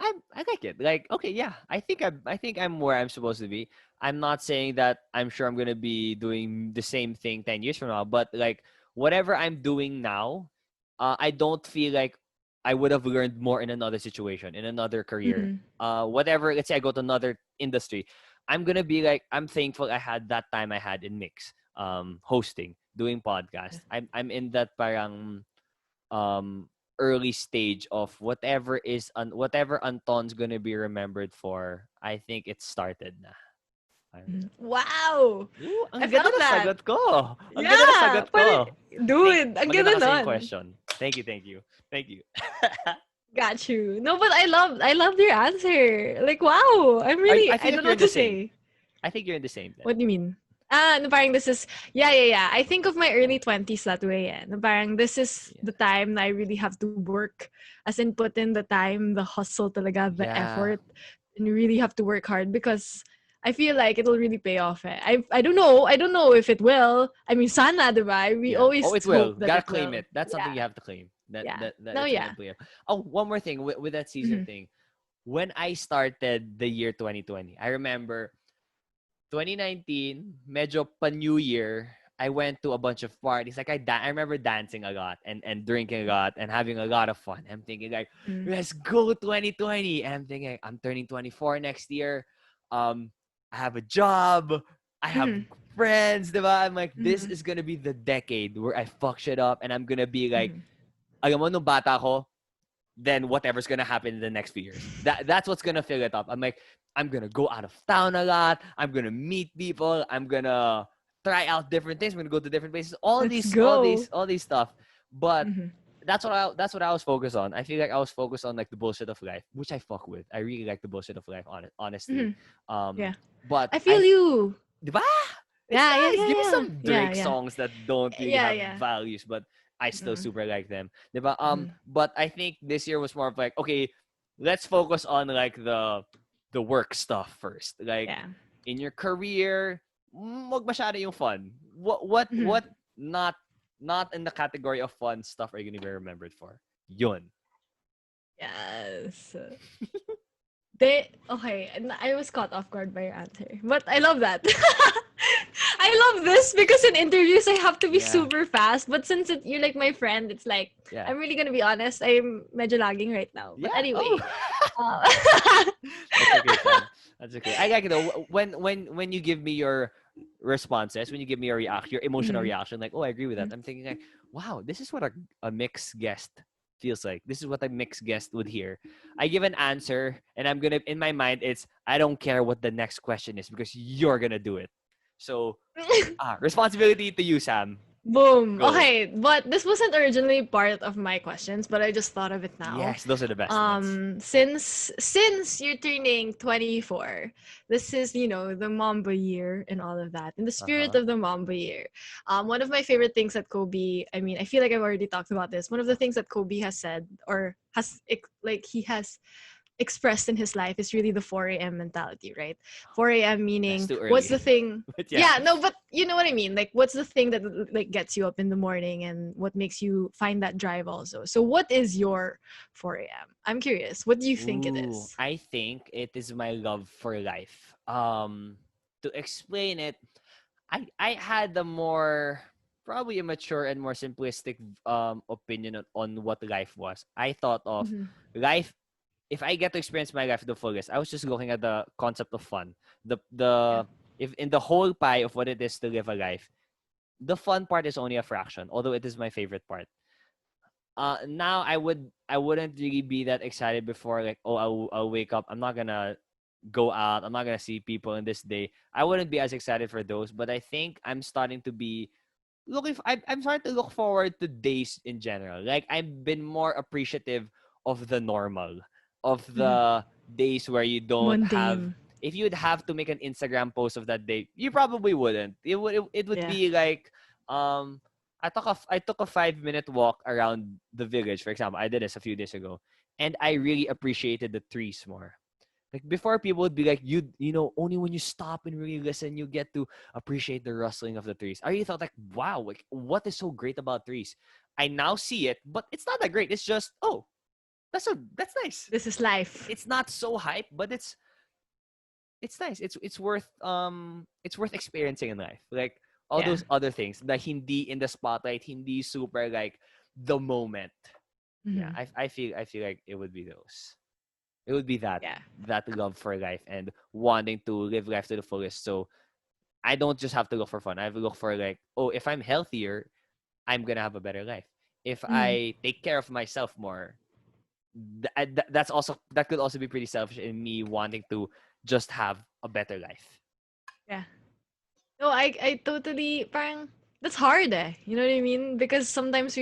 like it. Like, okay, yeah, I think I'm where I'm supposed to be. I'm not saying that I'm sure I'm gonna be doing the same thing 10 years from now, but like whatever I'm doing now, I don't feel like I would have learned more in another situation, in another career. Mm-hmm. Whatever, let's say I go to another industry, I'm gonna be like, I'm thankful I had that time I had in Mix, hosting, doing podcast. I'm in that parang um early stage of whatever Anton's gonna be remembered for. I think it started na. Mhm. Wow! Ooh, I ang ganda felt ng that. sagot ko. Ang ganda ng Yeah! sagot ko. Dude, ang Maganda ganda kasi yung nun. question. Thank you, thank you. Thank you. Got you. No, but I love your answer. Like, wow! I I feel like don't you're know in what the to same. say. I think you're in the same then. What do you mean? Ah, no, parang this is, yeah. I think of my early 20s that way. No, parang this is Yeah. the time that I really have to work. As in, put in the time, the hustle talaga, the Yeah. effort. And you really have to work hard because I feel like it'll really pay off. Eh. I don't know. I don't know if it will. I mean, sana, diba? We Yeah. always Oh, it hope will. that Gotta it claim will. it. That's something Yeah. you have to claim. Yeah. That No, it's gonna yeah. play. Oh, one more thing with that season Mhm. thing. When I started the year 2020, I remember 2019, medyo pa New Year, I went to a bunch of parties. Like I remember dancing a lot and drinking a lot and having a lot of fun. I'm thinking like, Mm. let's go 2020. And I'm thinking I'm turning 24 next year. I have a job. I have Mhm. friends, diba? I'm like, this Mhm. is gonna be the decade where I fuck shit up and I'm gonna be like, Mhm. alam mo, nung bata ko, then whatever's gonna happen in the next few years. That's what's gonna fill it up. I'm like, I'm gonna go out of town a lot. I'm gonna meet people. I'm gonna try out different things. I'm gonna go to different places. Let's go. All these stuff. But Mhm. that's what I was focused on. I feel like I was focused on like the bullshit of life, which I fuck with. I really like the bullshit of life, honestly. Mhm. Um, Yeah. but I feel you. diba? It's nice. Give me Yeah. some Yeah, Drake yeah. songs that don't really Yeah, have yeah. values, but I still Mm. super like them. Diba? Mhm. But I think this year was more of like, okay, let's focus on like the work stuff first. Like Yeah. in your career, wag masyado yung fun. What Mhm. not in the category of fun stuff are you gonna be remembered for? Yun. Yes. Okay, and I was caught off guard by your answer. But I love that. I love this because in interviews I have to be Yeah. super fast. But since you're like my friend, it's like Yeah. I'm really gonna be honest. I'm medyo lagging right now. But Yeah. Oh. anyway, uh, That's okay, Sam. That's okay. I like it though. When you give me your responses, when you give me your emotional Mhm. reaction, like, oh, I agree with that. I'm thinking like, wow, this is what a mixed guest feels like. This is what a mixed guest would hear. I give an answer, and I'm gonna in my mind, it's I don't care what the next question is because you're gonna do it. So, responsibility to you, Sam. Boom. Go. Okay, but this wasn't originally part of my questions, but I just thought of it now. Yes, those are the best ones. Since you're turning 24, this is, the Mamba year and all of that. In the Uh spirit huh. of the Mamba year. One of my favorite things that Kobe, I mean, I feel like I've already talked about this. One of the things that Kobe has said or he has expressed in his life is really the 4 a.m. mentality, right? 4 a.m. That's meaning too what's the early, thing? but yeah. Yeah, no, but you know what I mean. Like, what's the thing that like gets you up in the morning and what makes you find that drive also? So, what is your 4 a.m.? I'm curious. What do you think it Ooh, is? I think it is my love for life. To explain it, I had a more probably a mature and more simplistic opinion on what life was. I thought of Mm-hmm. life if I get to experience my life to the fullest. I was just looking at the concept of fun. Yeah. If in the whole pie of what it is to live a life, the fun part is only a fraction, although it is my favorite part. Now I wouldn't really be that excited before like, oh, I'll wake up, I'm not gonna go out, I'm not gonna see people in this day. I wouldn't be as excited for those, but I think I'm starting to be I'm starting to look forward to days in general. Like I've been more appreciative of the normal, of Mm-hmm. the days where you don't have. Mundane. If you'd have to make an Instagram post of that day, you probably wouldn't. It would Yeah. be like, I took a 5 minute walk around the village, for example. I did this a few days ago, and I really appreciated the trees more. Like before, people would be like, you know, only when you stop and really listen, you get to appreciate the rustling of the trees. I really thought like, wow, like what is so great about trees? I now see it, but it's not that great. It's just, oh, that's nice. This is life. It's not so hype, but it's nice. It's worth experiencing in life. Like all Yeah. those other things, the hindi in the spotlight, hindi super like the moment. Yeah, Hmm. I feel like it would be those. It would be Yeah. that love for life and wanting to live life to the fullest. So I don't just have to look for fun. I have to look for like, oh, if I'm healthier, I'm gonna have a better life. If Hmm. I take care of myself more, that could also be pretty selfish in me wanting to just have a better life. Yeah. No, I totally parang that's hard You know what I mean? Because sometimes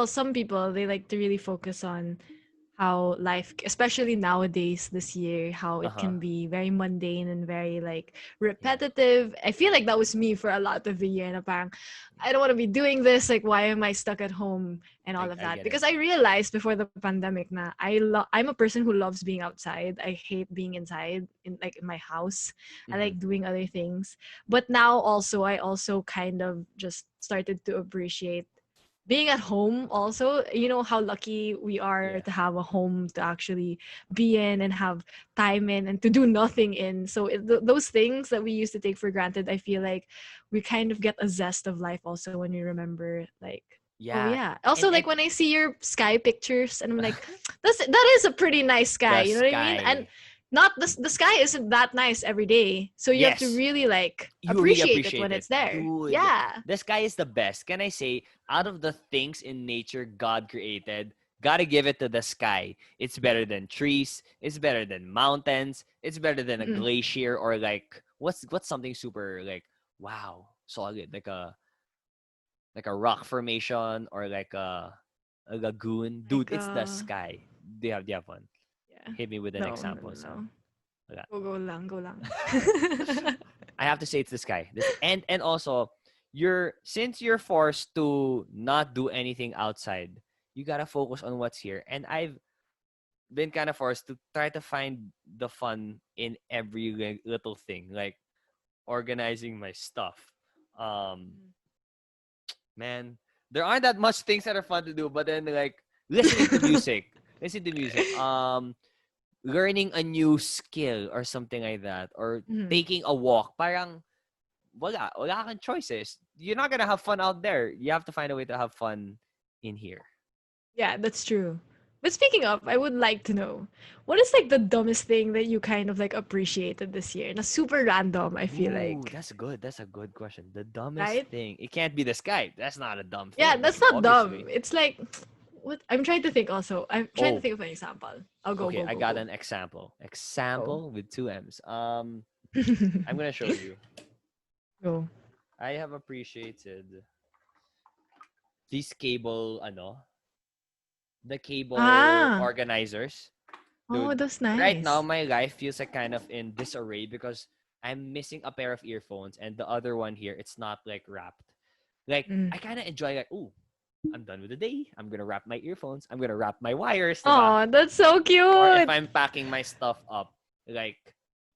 some people they like to really focus on how life, especially nowadays this year, how Uh it huh. can be very mundane and very like Yeah. repetitive. I feel like that was me for a lot of the year. Na parang, I don't want to be doing this. Like, why am I stuck at home and all of I that? get it. Because I realized before the pandemic na I'm a person who loves being outside. I hate being inside in my house. I Mm-hmm. like doing other things. But now also I also kind of just started to appreciate being at home also. You know how lucky we are Yeah. to have a home to actually be in and have time in and to do nothing in. So those things that we used to take for granted, I feel like we kind of get a zest of life also when we remember like, oh Yeah. yeah, also And like when I see your sky pictures and I'm like, that is a pretty nice sky, the you know what I mean? And sky. not the sky isn't that nice every day, so you have to Yes. really like You really appreciate it appreciate when it. it's there. Dude, Yeah. the sky is the best. Can I say, out of the things in nature God created, gotta give it to the sky. It's better than trees. It's better than mountains. It's better than a Mm-mm. glacier or like what's something super like wow solid like a rock formation or like a lagoon. Dude, Like it's the sky. Do you have one? yeah. Hit me with an No, no, example, no, Sam. no. Wala. Go lang, go lang. I have to say it's the sky. And also since you're forced to not do anything outside, you gotta focus on what's here. And I've been kind of forced to try to find the fun in every little thing, like organizing my stuff. Um, man, there aren't that much things that are fun to do, but then like listening to music, listening to music, learning a new skill or something like that, or Mhm. taking a walk. Parang wala kang choices. You're not gonna have fun out there. You have to find a way to have fun in here. Yeah, that's true. But speaking of, I would like to know what is like the dumbest thing that you kind of like appreciated this year? Na super random, I feel Ooh, like. that's good. That's a good question. The dumbest Right? thing. It can't be the sky. That's not a dumb Yeah, thing, that's not dumb. obviously. It's like what I'm trying to think also. I'm trying to Oh, think of an example. I'll go, okay. go, I go, got go. an example. Go. Example with two M's. I'm gonna show you. Go. I have appreciated these cable, the cable Ah. organizers. Oh, Dude, that's right now nice. my life feels like kind of in disarray because I'm missing a pair of earphones and the other one here, it's not like wrapped. Like Mm. I kind of enjoy like, ooh, I'm done with the day. I'm gonna wrap my earphones. I'm gonna wrap my wires, diba? Oh, that's so Or if cute. I'm packing my stuff up, like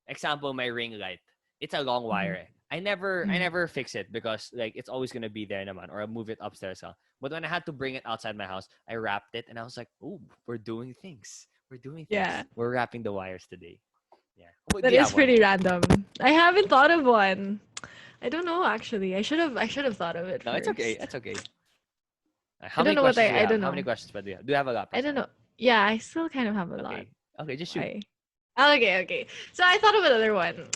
example, my ring light. It's a long Mhm. wire. I Mhm. never fix it because like it's always gonna be there naman, or I move it upstairs. But when I had to bring it outside my house, I wrapped it and I was like, "Oh, we're doing things. We're doing Yeah. things. We're wrapping the wires today." Yeah. Do That you is have one? pretty random. I haven't thought of one. I don't know actually. I should have thought of it No, it's okay. first. That's okay. I How don't many know what questions do you I have? don't How many know. questions do you have? Do you have a lot, I don't Sam? know. Yeah, I still kind of have a lot. Okay. Okay, just shoot. Why? Okay, okay. So I thought of another one.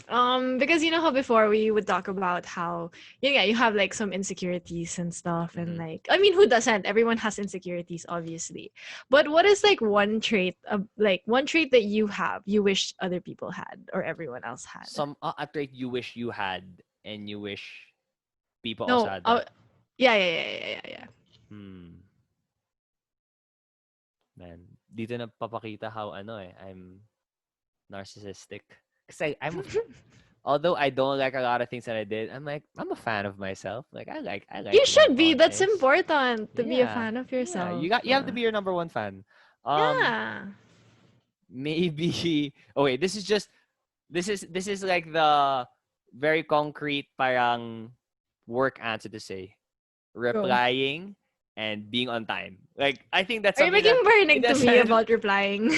Because you know how before we would talk about how yeah, you have like some insecurities and stuff and Mm-hmm. like I mean who doesn't? Everyone has insecurities obviously. But what is like one trait that you have you wish other people had or everyone else had? Some a trait you wish you had and you wish people also No, had that. yeah, yeah, yeah, yeah, yeah, yeah. Hmm. Man, dito na papakita how I'm narcissistic. Kasi although I don't like a lot of things that I did, I'm a fan of myself. Like I like You should work be. on That's things. important to be a Yeah. fan of Yeah, yourself. you have to be your number one fan. Um Yeah. maybe okay, this is like the very concrete parang work answer to say. Go. Replying and being on time. Like I think that's Are you something making that it burning to me doesn't. about replying?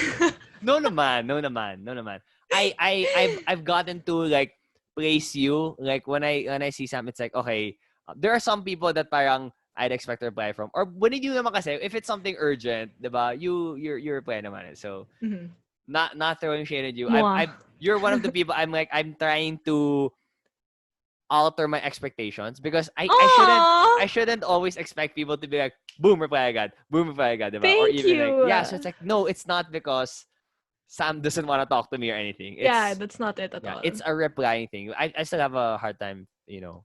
No naman, no naman, no naman. I've gotten to like place you like when I see Sam, it's like okay, there are some people that parang I'd expect to reply from. Or when you naman kasi, if it's something urgent, diba, you reply naman. So Mhm. not throwing shade at you. Moi. You're one of the people I'm trying to alter my expectations because I shouldn't Aww! I shouldn't always expect people to be like boom reply agad, boom reply agad, diba? Or Thank even like you. yeah, so it's like no, it's not because Sam doesn't want to talk to me or anything. Yeah, It's that's not it at yeah, all. it's a replying thing. I still have a hard time, Yeah,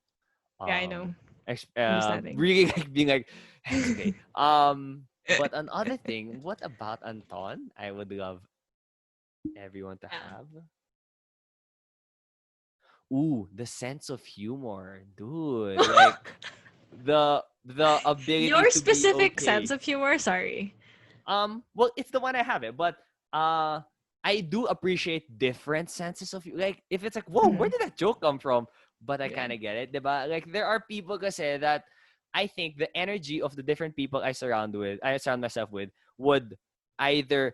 I know. Understanding. really like being like it's okay. But another thing, what about Anton? I would love everyone to Yeah. have. Ooh, the sense of humor, dude. Like the ability Your to be specific sense okay. of humor, sorry. Well, it's the one I have it, but uh I do appreciate different senses of like if it's like, whoa, where Mhm. did that joke come from? But I Yeah. kind of get it, diba? Like there are people kasi that I think the energy of the different people I surround myself with would either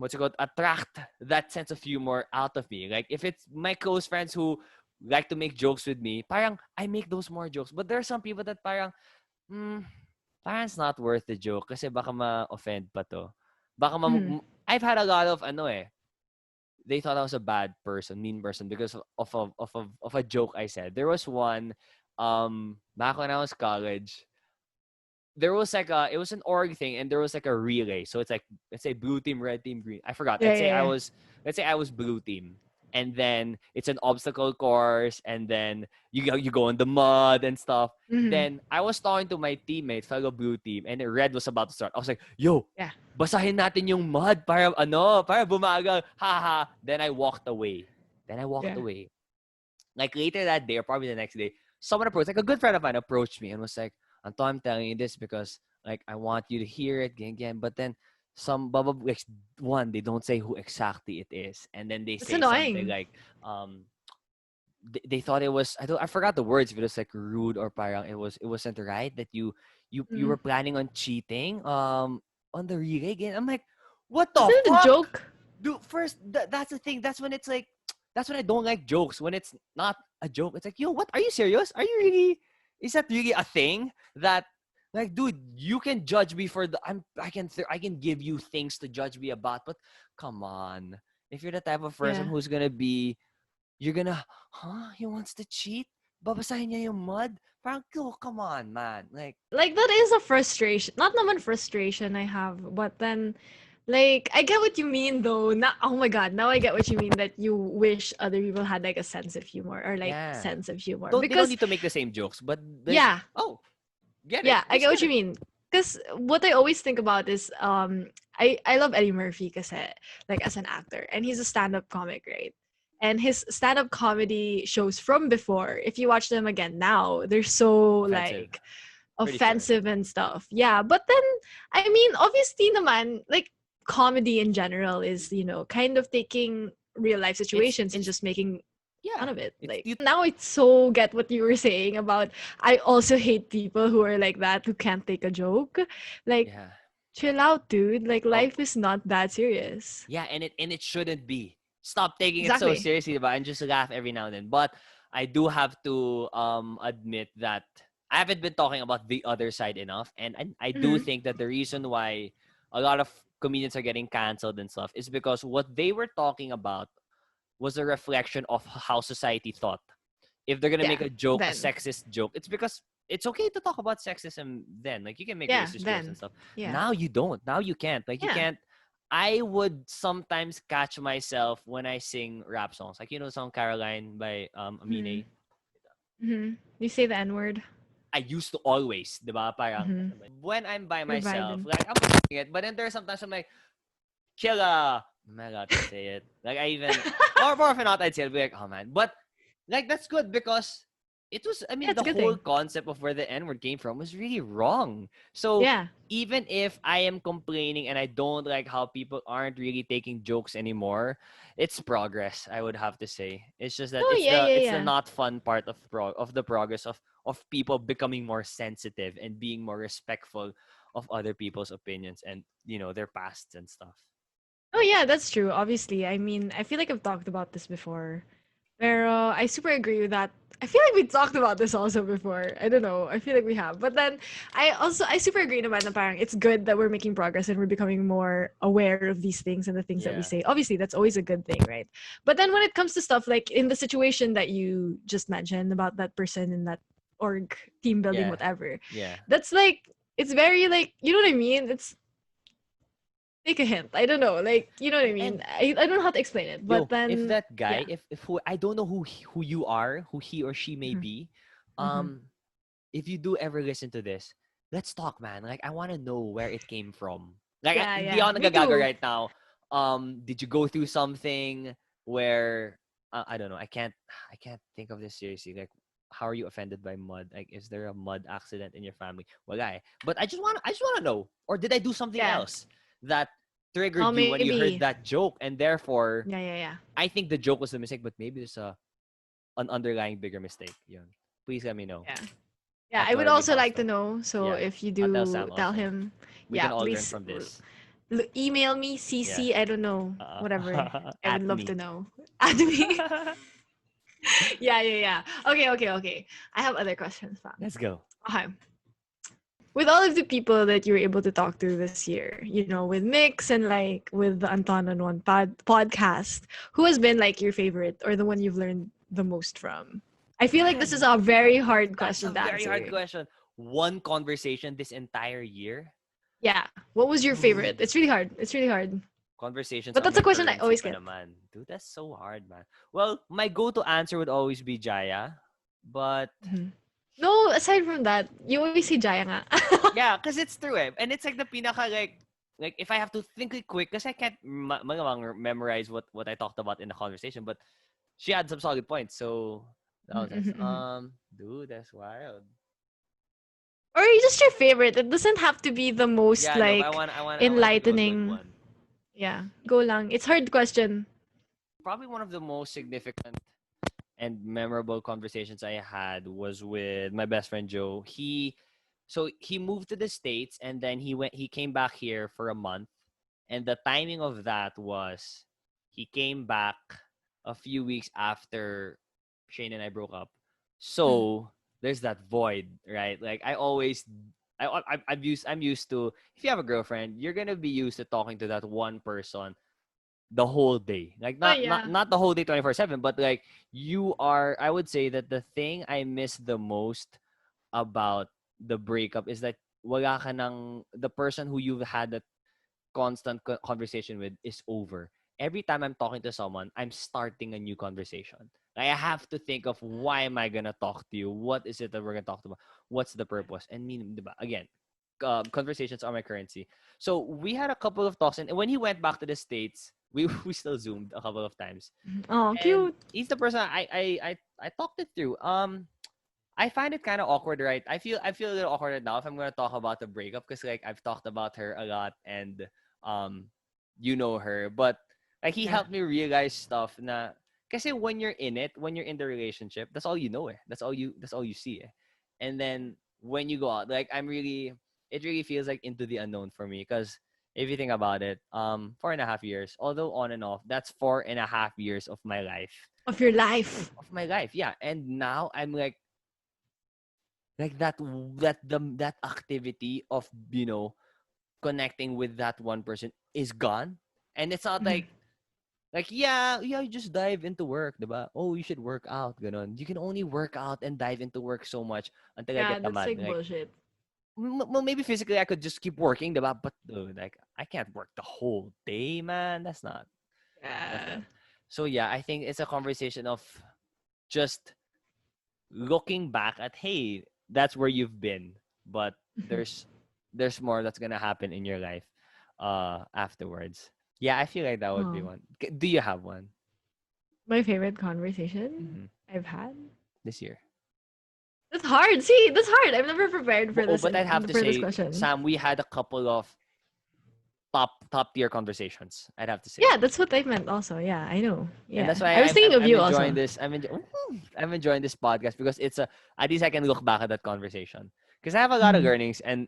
what's it called, attract that sense of humor out of me. Like if it's my close friends who like to make jokes with me, parang I make those more jokes. But there are some people that parang hmm, parang it's not worth the joke kasi baka ma-offend pa to. Baka Mhm. I've had a lot of they thought I was a bad person, mean person because of a joke I said. There was one back when I was college. There was like it was an org thing and there was like a relay. So it's like let's say blue team, red team, green. I forgot. Yeah, yeah, yeah. Let's say I was blue team. And then it's an obstacle course and then you go in the mud and stuff. Mhm. Then I was talking to my teammate, fellow blue team, and red was about to start. I was like, "Yo, Yeah. basahin natin yung mud para bumagal." Haha. Then I walked away. Yeah. Like later that day or probably the next day, someone approached, like a good friend of mine approached me and was like, Anton, I'm telling you this because like I want you to hear it again. But then some blah, blah, blah, like one, they don't say who exactly it is. And then they That's say something annoying. like, they thought it was I forgot the words if it was like rude or parang it wasn't right that you Mm. were planning on cheating on the relay again. I'm like, what the Isn't it a fuck? joke? Dude, first that's the thing. That's when it's like that's when I don't like jokes. When it's not a joke, it's like, yo, what? Are you serious? Are you really? Is that really a thing? That like, dude, you can judge me for the. I can give you things to judge me about, but come on. If you're the type of person Yeah. who's gonna be, you're gonna, huh? He wants to cheat. Babasahin niya yung mud. Parang, oh, come on, man. Like, Like that is a frustration. Not naman frustration I have, but then like I get what you mean though. Now, oh my god, now I get what you mean that you wish other people had like a sense of humor or like yeah. sense of humor They don't because need to make the same jokes, but there's yeah, oh, get it. yeah, I Just get what get you it. mean. Because what I always think about is I love Eddie Murphy kasi like as an actor and he's a stand-up comic, right? And his stand-up comedy shows from before, if you watch them again now, they're so Offensive. like Pretty sure. offensive and stuff. Yeah, but then I mean, obviously naman like comedy in general is, kind of taking real life situations and It's just making yeah. fun of it. It's Like you. now I so get what you were saying about I also hate people who are like that who can't take a joke. Like Yeah. chill out, dude. Like Um. life is not that serious. Yeah, and it shouldn't be. Stop taking it so Exactly. seriously, but and just laugh every now and then. But I do have to admit that I haven't been talking about the other side enough, and I do Mm-hmm. think that the reason why a lot of comedians are getting canceled and stuff is because what they were talking about was a reflection of how society thought. If they're gonna Yeah. make a joke, a Then. sexist joke, it's because it's okay to talk about sexism then. Like you can make Yeah. racist jokes and Then. stuff. Yeah. Now you don't. Now you can't. Like you Yeah. can't. I would sometimes catch myself when I sing rap songs. Like the song Caroline by Mm-hmm. Amine. Mm-hmm. You say the N word. I used to always, diba? Parang Mm-hmm. when I'm by You're myself, vibing. like I'm singing it, but then there's sometimes I'm like, killer. I'm not allowed to say it. Like I even more often not I'd say it, be like, oh man. But like that's good because it was, I Yeah, mean, it's the a good whole thing. concept of where the N word came from was really wrong. So Yeah. even if I am complaining and I don't like how people aren't really taking jokes anymore, it's progress, I would have to say. It's just that Oh yeah, yeah, it's the yeah. not fun part of of the progress of people becoming more sensitive and being more respectful of other people's opinions and, their pasts and stuff. Oh yeah, that's true. Obviously, I mean, I feel like I've talked about this before. Pero I super agree with that. I feel like we talked about this also before. I don't know. I feel like we have. But then I super agree naman na parang it's good that we're making progress and we're becoming more aware of these things and the things that we Yeah. say. Obviously, that's always a good thing, right? But then when it comes to stuff like in the situation that you just mentioned about that person in that org team building Yeah. whatever, Yeah. that's like it's very like you know what I mean? It's take a hint. I don't know. Like, you know what I And mean? I don't know how to explain it. But yo, if then, that guy, yeah. if who I don't know who you are, who he or she may Mhm, be, mhm. um, if you do ever listen to this, let's talk, man. Like, I want to know where it came from. Like, Yeah, hindi yeah. ako Me nagagaga too. right now. Did you go through something where I don't know. I can't think of this seriously. Like, how are you offended by mud? Like, is there a mud accident in your family? Wala eh. But I just want to know. Or did I do something Yeah. else that Oh, triggered you when you heard maybe. that joke, and therefore Yeah, yeah, yeah. I think the joke was a mistake, but maybe there's an underlying bigger mistake. Yun. Please let me know Yeah. Yeah, at I would Norby also like to Fausto. know. So Yeah. if you I'll tell do Sam tell also. him, We yeah, can all learn please from this. email me, Yeah. CC, I don't know, whatever. I would At love to me. know. Add me. Yeah, yeah, yeah. Okay, okay, okay. I have other questions, fam. Let's go. Okay. With all of the people that you were able to talk to this year, you know, with Mix and like with the Anton on One podcast, who has been like your favorite or the one you've learned the most from? I feel like this is Man, a very hard that's a question to very hard answer. question. One conversation this entire year? Yeah. What was your favorite? Dude. It's really hard. It's really hard. Conversations But are that's my a question I currency always pa get. naman. Dude, that's so hard, man. Well, my go-to answer would always be Jaya. But Mhm. No, aside from that, you always say Jaya nga. yeah, because it's true eh. And it's like the pinaka like if I have to think it quick, because I can't memorize what I talked about in the conversation, but she had some solid points, so that Mhm, was nice. mhm, mhm. Dude, that's wild. Or just your favorite. It doesn't have to be the most Yeah, no, but like I want to think of a good enlightening. one. Yeah, go lang. It's hard question. Probably one of the most significant and memorable conversations I had was with my best friend Joe. He moved to the States, and then he came back here for a month. And the timing of that was he came back a few weeks after Shane and I broke up. Mm. So there's that void, right? Like I always I'm used to, if you have a girlfriend, you're gonna be used to talking to that one person the whole day. Like Oh not yeah. the whole day 24/7, but like you are, I would say that the thing I miss the most about the breakup is that wala ka ng, the person who you've had that constant conversation with is over. Every time I'm talking to someone, I'm starting a new conversation. Like I have to think of, why am I gonna talk to you? What is it that we're gonna talk about? What's the purpose? And mean, diba? Again, conversations are my currency. So we had a couple of talks, and when he went back to the States, we we still zoomed a couple of times. Oh, And cute. he's the person I talked it through. I find it kind of awkward, right? I feel a little awkward right now if I'm gonna talk about the breakup, because like I've talked about her a lot, and um you know her, but like he Yeah. helped me realize stuff na, kasi when you're in it, when you're in the relationship, that's all you know eh. That's all you see eh. And then when you go out, like it really feels like into the unknown for me, because if you think about it, 4.5 years, although on and off, that's 4.5 years Of your life. of my life, yeah. And now I'm like that activity of, connecting with that one person is gone. And it's not Mhm. like yeah, you just dive into work, diba? Oh, you should work out, ganon. You can only work out and dive into work so much until I Yeah, get that's tamad. like Like, bullshit. well, maybe physically I could just keep working, diba? But dude, like I can't work the whole day, man. That's Yeah. not. So yeah, I think it's a conversation of just looking back at, hey, that's where you've been, but there's there's more that's gonna happen in your life afterwards. Yeah, I feel like that would be Oh, one. Do you have one? my favorite conversation Hmm. I've had. This year? hard. See, that's hard. I'm never prepared for Oh, this but I'd have to for this say, question. Sam, we had a couple of top tier conversations. I'd have to say. Yeah, that's what I meant also. Yeah, I know. And that's Yeah. why I was thinking of I'm you enjoying also. this. I'm enjoying this podcast because it's a at least I can look back at that conversation because I have a lot of Mhm. learnings and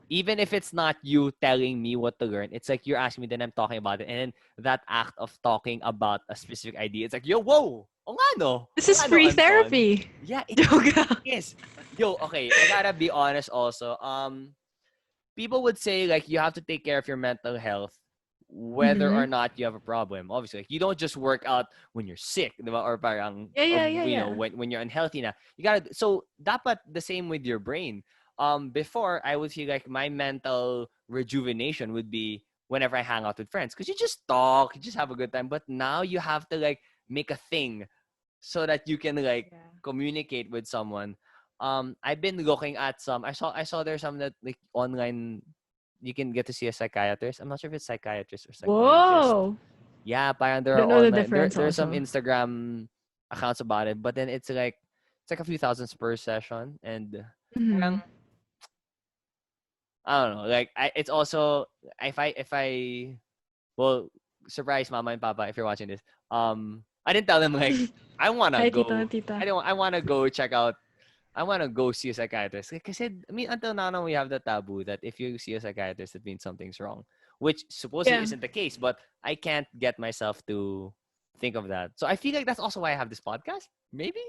even if it's not you telling me what to learn, it's like you're asking me, then I'm talking about it, and then that act of talking about a specific idea, it's like yo, whoa, This o is nga no, free Anton. therapy. Yeah, it Joke. is. Yo, okay, I gotta be honest also. People would say like you have to take care of your mental health whether or Mhm. not you have a problem. Obviously, like, you don't just work out when you're sick, diba? Or parang Yeah, or yeah, yeah, yeah. when you're unhealthy na. You gotta so dapat the same with your brain. Before I would feel like my mental rejuvenation would be whenever I hang out with friends because you just talk, you just have a good time. But now you have to like make a thing so that you can like Yeah. communicate with someone. I've been looking at some. I saw there's some that like online you can get to see a psychiatrist. I'm not sure if it's psychiatrist or psychologist. Whoa. Yeah, parang I there are don't know the online difference there's some also. Instagram accounts about it, but then it's like a few thousands per session and parang Mhm. I don't know. Like it's also if I well surprise mama and papa if you're watching this. I didn't tell them like I wanna Hi, tita, go. tita. I wanna go check out. I wanna go see a psychiatrist. Because I mean, until now we have the taboo that if you see a psychiatrist, it means something's wrong, which supposedly Yeah. isn't the case. But I can't get myself to think of that. So I feel like that's also why I have this podcast. Maybe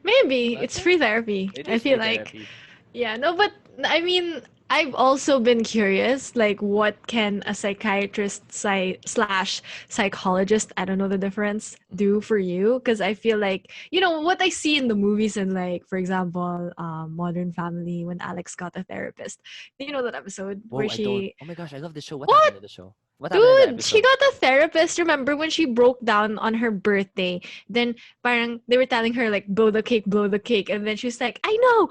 Maybe it's podcast. free therapy. It I is feel free like therapy. yeah, no, but I mean, I've also been curious, like, what can a psychiatrist slash psychologist, I don't know the difference, do for you? Because I feel like, what I see in the movies and, like, for example, Modern Family, when Alex got a therapist. You know that episode where Whoa, I don't. she, Oh my gosh, I love the show. What what? happened in the show? What happened in the Dude, she episode? got a therapist. Remember when she broke down on her birthday? Then parang they were telling her like blow the cake, and then she's like, I know.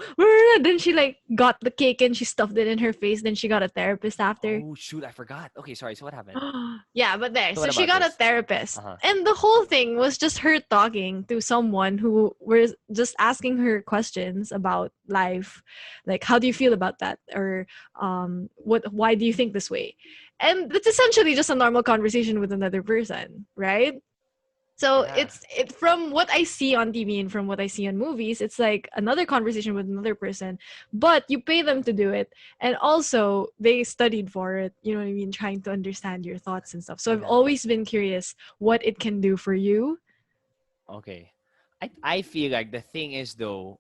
Then she like got the cake and she stuffed it in her face. Then she got a therapist after. Oh shoot, I forgot. Okay, sorry. So what happened? Yeah, but there. So what So she about got a this? therapist. Uh huh. And the whole thing was just her talking to someone who was just asking her questions about life. Like, how do you feel about that? Or why do you think this way? And it's essentially just a normal conversation with another person, right? So Yeah. it from what I see on TV and from what I see on movies, it's like another conversation with another person, but you pay them to do it, and also they studied for it. You know what I mean? Trying to understand your thoughts and stuff. So I've Yeah. always been curious what it can do for you. Okay. I feel like the thing is though,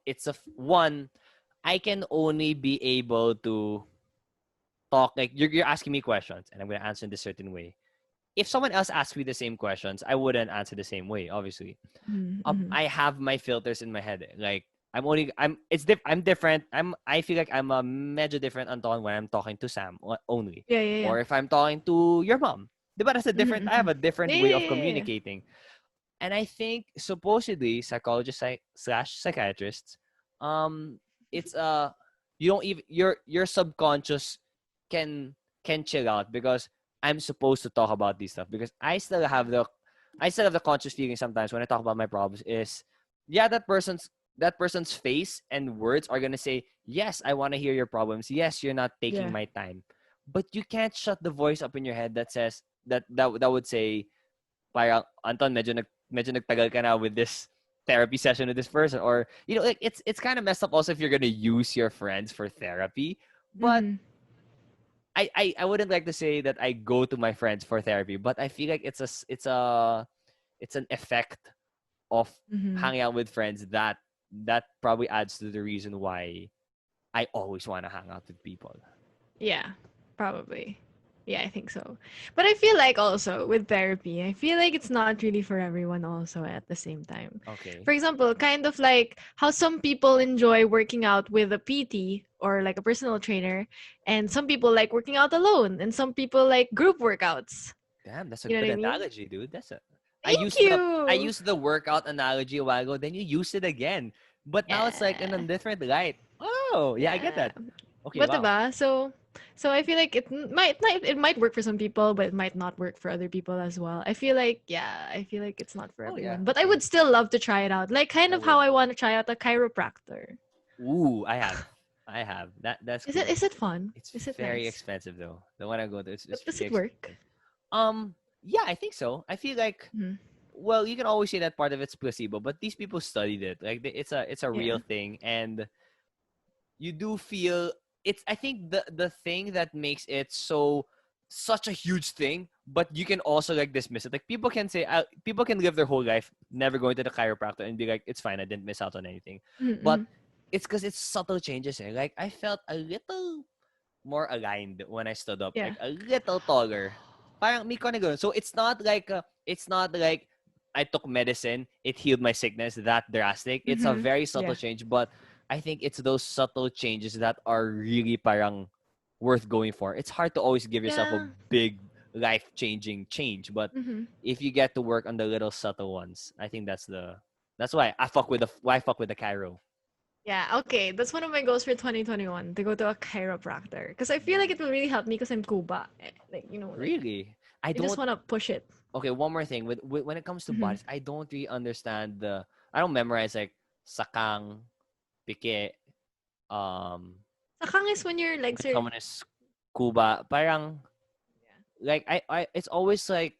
it's one. I can only be able to talk like you're asking me questions, and I'm gonna answer in a certain way. If someone else asks me the same questions, I wouldn't answer the same way. Obviously, Mm-hmm. I have my filters in my head. Like I'm different. I feel like I'm a medyo different Anton when I'm talking to Sam only, Yeah, yeah, yeah. or if I'm talking to your mom. Diba, that's a different. Mm-hmm, I mm-hmm. have a different Yeah, way yeah, of yeah, yeah. communicating. And I think supposedly psychologists slash psychiatrists, um, it's you don't even your subconscious can can chill out because I'm supposed to talk about these stuff because I still have the conscious feeling sometimes when I talk about my problems is yeah that person's face and words are gonna say yes I want to hear your problems, yes you're not taking Yeah. my time, but you can't shut the voice up in your head that says that would say parang Anton medyo nagtagal ka na with this therapy session with this person, or like it's kind of messed up also if you're gonna use your friends for therapy. But Mm-hmm. I wouldn't like to say that I go to my friends for therapy, but I feel like it's an effect of Mm-hmm. hanging out with friends that probably adds to the reason why I always want to hang out with people. Yeah, probably. Yeah, I think so. But I feel like also with therapy, I feel like it's not really for everyone also at the same time. Okay. For example, kind of like how some people enjoy working out with a PT or like a personal trainer, and some people like working out alone, and some people like group workouts. Damn, that's a You know what good I mean? analogy, dude. That's a Thank I you. used the workout analogy a while ago, then you used it again. But now it's like in a Yeah. different light. Oh, yeah, I get Yeah. that. Okay, But wow. diba? So I feel like it might work for some people, but it might not work for other people as well. I feel like it's not for Oh yeah, everyone. But I okay. would still love to try it out. Like kind I of how would. I want to try out a chiropractor. Ooh, I have. I have. That's Is it cool. is it fun? It's Is it very nice? expensive though. The one I go to, it's But does pretty it work? expensive. Um, yeah, I think so. I feel like, Mhm. well, you can always say that part of it's placebo, but these people studied it. Like it's a real Yeah. thing, and you do feel it's. I think the thing that makes it such a huge thing, but you can also like dismiss it. Like people can say, people can live their whole life never going to the chiropractor and be like, it's fine, I didn't miss out on anything. But Mm-hmm. it's because it's subtle changes. Eh? Like I felt a little more aligned when I stood up, Yeah. like a little taller. Parang may kind of. So it's not like I took medicine, it healed my sickness that drastic. It's a Mm-hmm. very subtle Yeah. change, but I think it's those subtle changes that are really parang worth going for. It's hard to always give yourself a Yeah. big life-changing change, but Mm-hmm. if you get to work on the little subtle ones, I think that's why I fuck with the Cairo. Yeah, okay. That's one of my goals for 2021 to go to a chiropractor because I feel like it will really help me because I'm Cuba. Like, like Really, I I just don't. want to push it. Okay, one more thing. With when it comes to Mm-hmm. bodies, I don't really understand I don't memorize like sakang, pike, um, Sakang is when your when legs are. someone is kuba. Parang like it's always like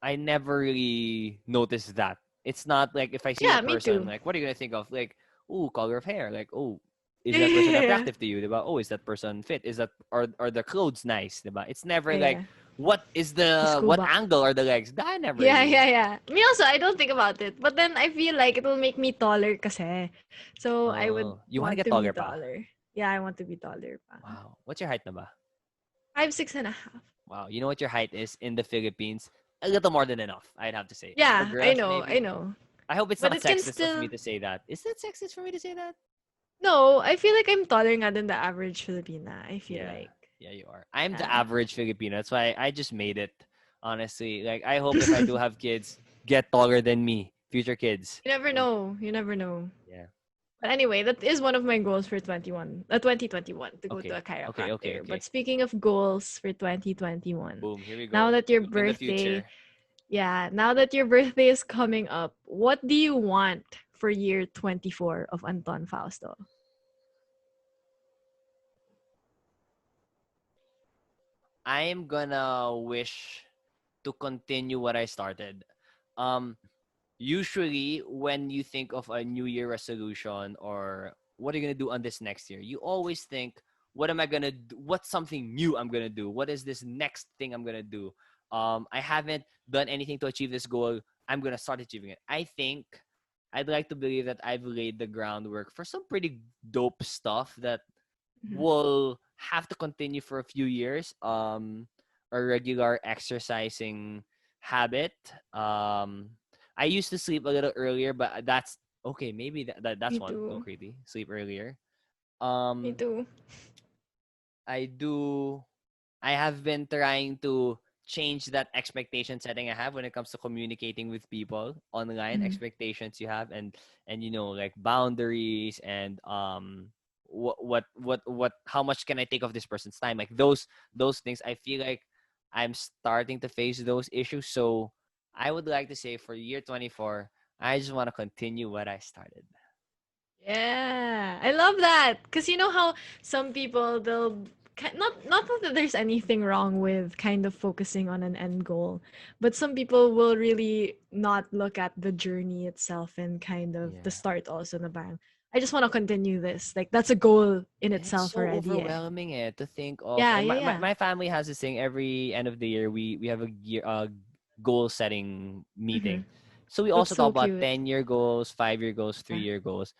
I never really noticed that. It's not like if I see a Yeah, me person, too. like what are you gonna think of? Like, ooh, color of hair. Like, oh, is Yeah, that yeah, person yeah, attractive to you? Diba? Oh, is that person fit? Is that are the clothes nice? Diba? It's never yeah. like Yeah. what is It's what Cuba. angle are the legs? That I never Yeah, really. yeah, yeah. Me also, I don't think about it. But then I feel like it will make me taller kasi. So I would Oh, you want to want get to be taller pa? taller. Yeah, I want to be taller pa. Wow. What's your height na ba? 5'6.5". Wow. You know what your height is in the Philippines? A little more than enough, I'd have to say. For Yeah, I girls, know, I maybe. know. I hope it's But not it can sexist of me still. to say that. Is that sexist for me to say that? No, I feel like I'm taller nga than the average Filipina. I feel Yeah. like. Yeah, you are. I'm the Yeah. average Filipino. That's why I just made it. Honestly. Like, I hope if I do have kids, get taller than me. Future kids. You never know. You never know. Yeah. But anyway, that is one of my goals for 2021 to go to Okay. a Okay. Okay. chiropractor. But Okay. speaking of goals for 2021, Boom. Here we now go. that your Look in the birthday, future. now that your birthday is coming up, what do you want for year 24 of Anton Fausto? I'm gonna wish to continue what I started. Um, Usually when you think of a new year resolution or what are you going to do on this next year, you always think, what am I going to do? What's something new I'm going to do? What is this next thing I'm going to do? I haven't done anything to achieve this goal. I'm going to start achieving it. I think I'd like to believe that I've laid the groundwork for some pretty dope stuff that Mhm. will have to continue for a few years. A regular exercising habit. I used to sleep a little earlier, but that's okay. Maybe that's Me one. Go too. crazy. Sleep earlier. Me Um, too. I do. I have been trying to change that expectation setting I have when it comes to communicating with people online. Mhm. Expectations you have, and like boundaries and what how much can I take of this person's time, like those things. I feel like I'm starting to face those issues, so I would like to say for year 24, I just want to continue what I started. Yeah, I love that because you know how some people not that there's anything wrong with kind of focusing on an end goal, but some people will really not look at the journey itself and kind of the Yeah. start also na bang. I just want to continue this. Like that's a goal in And it's itself so already. Eh. overwhelming to think of. Yeah, And yeah, my, yeah. my family has this thing every end of the year. We have a year goal setting Hmm. meeting. So we That's also talk so about cute. 10-year goals, 5-year goals, Yeah. 3-year goals.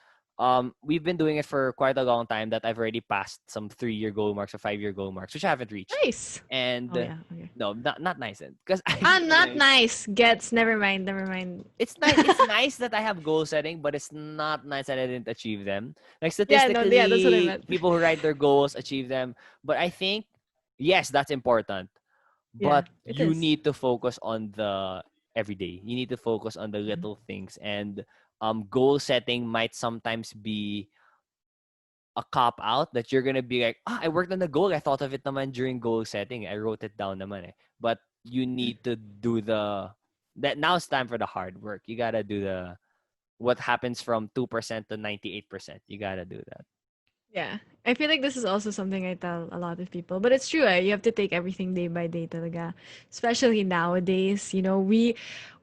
We've been doing it for quite a long time that I've already passed some 3-year goal marks or 5-year goal marks, which I haven't reached. Nice. And Oh yeah. Okay. no, not nice because I Ah, feel not like nice. Gets. Never mind. Never mind. it's nice. It's nice that I have goal setting, but it's not nice that I didn't achieve them. Like Yeah. No. Yeah. That's what I statistically, meant. people who write their goals achieve them. But I think yes, that's important. Yeah. But It you is. need to focus on the everyday. You need to focus on the Mhm. little things, and goal setting might sometimes be a cop out that you're gonna be like, I worked on the goal. I thought of it naman during goal setting. I wrote it down naman eh. But you need to do that now it's time for the hard work. You gotta do the what happens from 2% to 98%. You gotta do that. Yeah. I feel like this is also something I tell a lot of people. But it's true, eh? You have to take everything day by day talaga. Especially nowadays,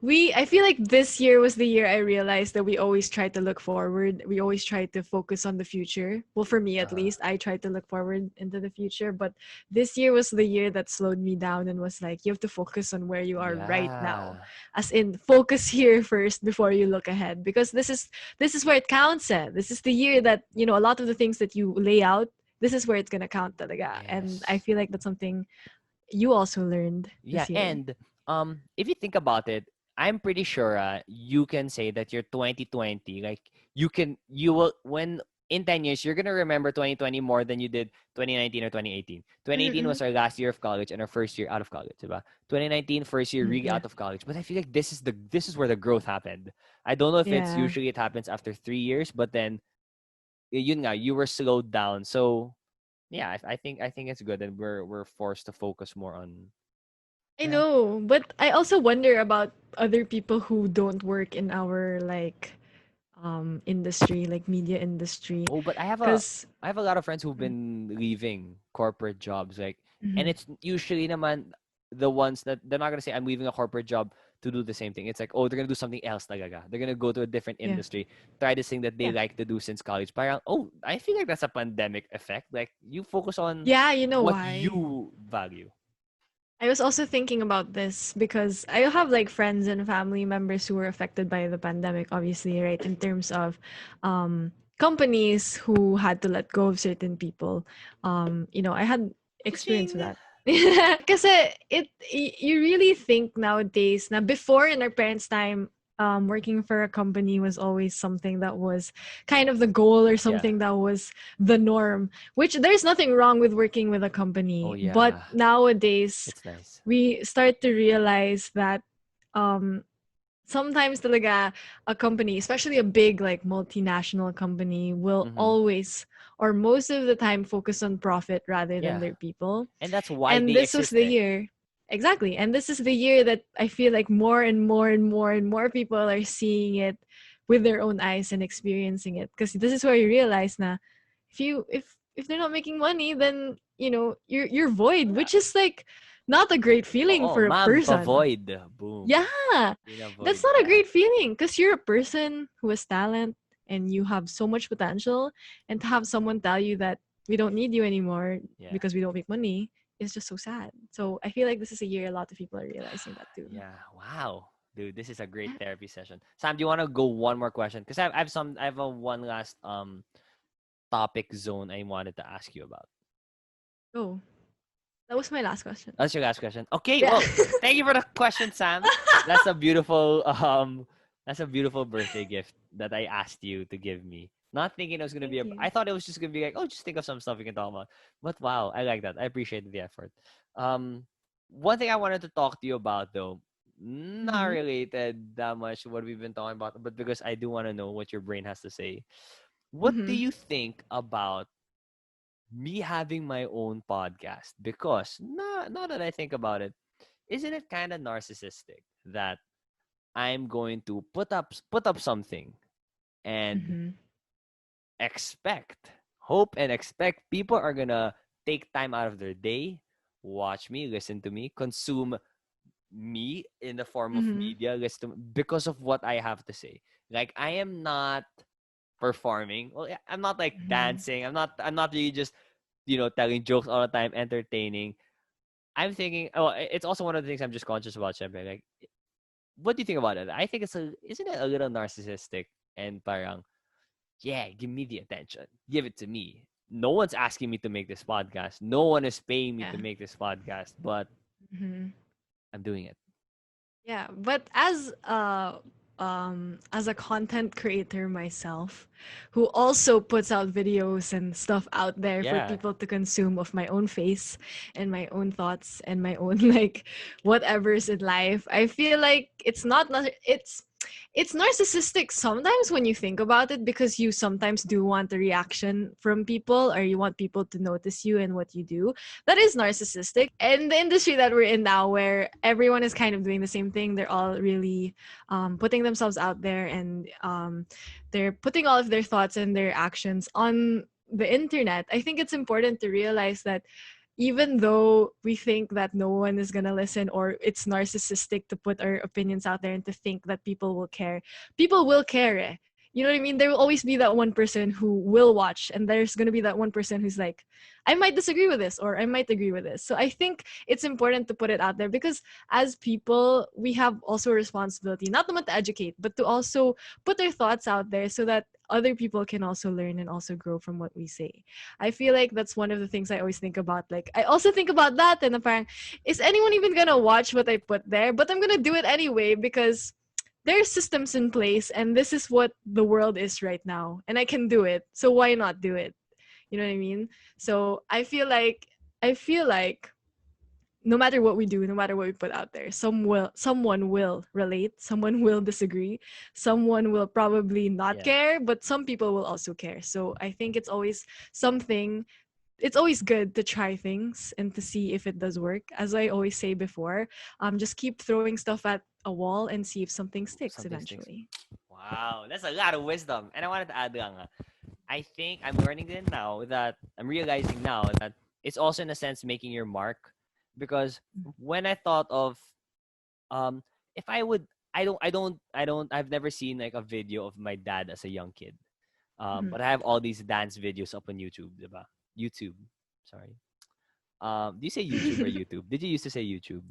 we I feel like this year was the year I realized that we always try to look forward. We always try to focus on the future. Well, for me at Uh-huh. least, I try to look forward into the future. But this year was the year that slowed me down and was like, you have to focus on where you are right now. Yeah. As in, focus here first before you look ahead. Because this is where it counts. This is the year that a lot of the things that you lay out. This is where it's gonna count talaga. And I Yes. feel like that's something you also learned Yeah, this year. and if you think about it, I'm pretty sure you can say that you're 2020. Like you will when in 10 years you're gonna remember 2020 more than you did 2019 or 2018. 2018 Mm-hmm. was our last year of college and our first year out of college, diba? 2019 first year really Yeah. out of college. But I feel like this is where the growth happened. I don't know if it's Yeah. usually it happens after 3 years, but then yun nga, you were slowed down. So yeah, I think it's good that we're forced to focus more on I yeah. know, but I also wonder about other people who don't work in our like industry, like media industry, Oh, but because I have a lot of friends who've been leaving corporate jobs, like, and it's usually naman the ones that they're not gonna say I'm leaving a corporate job to do the same thing. It's like, oh, they're gonna do something else talaga. They're gonna go to a different yeah, industry, try this thing that they yeah, like to do since college. Parang, oh, I feel like that's a pandemic effect. Like you focus on yeah. You know what why? you value. I was also thinking about this because I have like friends and family members who were affected by the pandemic, obviously, right? In terms of companies who had to let go of certain people. I had experience with Ching. that. Kasi you really think nowadays, now before in our parents' time, working for a company was always something that was kind of the goal or Yeah. something that was the norm, which there's nothing wrong with working with a Oh company. But yeah. nowadays, It's nice. we start to realize that um, sometimes talaga a company, especially a big like multinational company, will Mm-hmm. always or most of the time focus on profit rather than Yeah. their people. And that's why And they this was exist, the eh? year. Exactly. And this is the year that I feel like more and more and more and more people are seeing it with their own eyes and experiencing it. Because this is where you realize na if they're not making money, then you're void, Wala. which is like not a great feeling Oo, for a ma'am, person. pa-void. Boom. Yeah, Pina-void, that's not a yeah. great feeling because you're a person who has talent and you have so much potential, and to have someone tell you that we don't need you anymore Yeah. because we don't make money is just so sad. So I feel like this is a year a lot of people are realizing that too. Yeah. Wow. Dude, this is a great Yeah. therapy session. Sam, do you want to go one more question? Because I have a one last topic zone I wanted to ask you about. Oh, that was my last question. That's your last question. Okay, Yeah. well, thank you for the question, Sam. That's a beautiful that's a beautiful birthday gift that I asked you to give me. Not thinking it was gonna be Thank a you. I thought it was just gonna be like, oh, just think of some stuff we can talk about. But wow, I like that. I appreciate the effort. Um one thing I wanted to talk to you about though, not Mm-hmm. related that much to what we've been talking about, but because I do want to know what your brain has to say. What do Mm-hmm. you think about me having my own podcast? Because now that I think about it, isn't it kind of narcissistic that I'm going to put up something and Mm-hmm. expect, hope and expect people are gonna take time out of their day, watch me, listen to me, consume me in the form of Mm-hmm. media, listen because of what I have to say. Like I am not performing. Well, yeah, I'm not like Mm-hmm. dancing. I'm not really just telling jokes all the time, entertaining. I'm thinking. Oh, it's also one of the things I'm just conscious about. Syempre, like, what do you think about it? I think isn't it a little narcissistic and parang, yeah, give me the attention, give it to me. No one's asking me to make this podcast. No one is paying me to Yeah. make this podcast, but Mm-hmm. I'm doing it. Yeah, but as a content creator myself, who also puts out videos and stuff out there for Yeah, people to consume of my own face and my own thoughts and my own like whatever's in life, I feel like it's not it's narcissistic sometimes when you think about it, because you sometimes do want a reaction from people, or you want people to notice you and what you do. That is narcissistic. And the industry that we're in now, where everyone is kind of doing the same thing, they're all really putting themselves out there, and they're putting all of their thoughts and their actions on the internet. I think it's important to realize that even though we think that no one is going to listen, or it's narcissistic to put our opinions out there and to think that people will care. Eh. You know what I mean? There will always be that one person who will watch, and there's going to be that one person who's like, I might disagree with this, or I might agree with this. So I think it's important to put it out there, because as people, we have also a responsibility, not only to educate, but to also put our thoughts out there so that other people can also learn and also grow from what we say. I feel like that's one of the things I always think about. Like, I also think about that, and parang, is anyone even gonna watch what I put there? But I'm gonna do it anyway, because there's systems in place, and this is what the world is right now, and I can do it. So why not do it? You know what I mean? So I feel like no matter what we do, no matter what we put out there, someone will relate, someone will disagree, someone will probably not Yeah. care, but some people will also care. So I think something it's always good to try things and to see if it does work. As I always say before, just keep throwing stuff at a wall and see if something sticks Something sticks. eventually. Wow, that's a lot of wisdom. And I wanted to add lang, I think I'm learning it now that I'm realizing now that it's also in a sense making your mark, because when I thought of um if I would I've never seen like a video of my dad as a young kid. Mhm. But I have all these dance videos up on YouTube, diba? YouTube. Sorry. Do you say YouTube or YouTube? Did you used to say YouTube?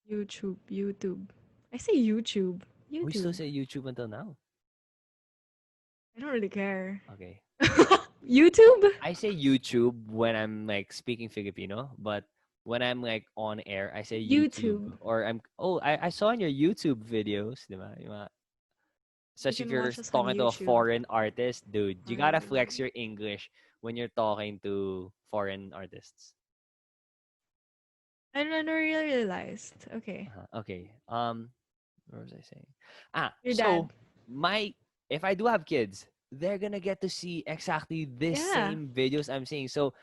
YouTube. I say YouTube. We still YouTube. say YouTube until now. I don't really care. Okay. YouTube? I say YouTube when I'm like speaking Filipino, but when I'm like on air, I say YouTube. YouTube. Or I saw in your YouTube videos, diba? Yung mga, You especially if can you're watch us on talking to a YouTube. foreign artist, dude, you gotta flex Alright. your English when you're talking to foreign artists. I never really realized. Okay. Okay. What was I saying? Your So dad. my if I do have kids, they're gonna get to see exactly this Yeah. same videos I'm seeing. So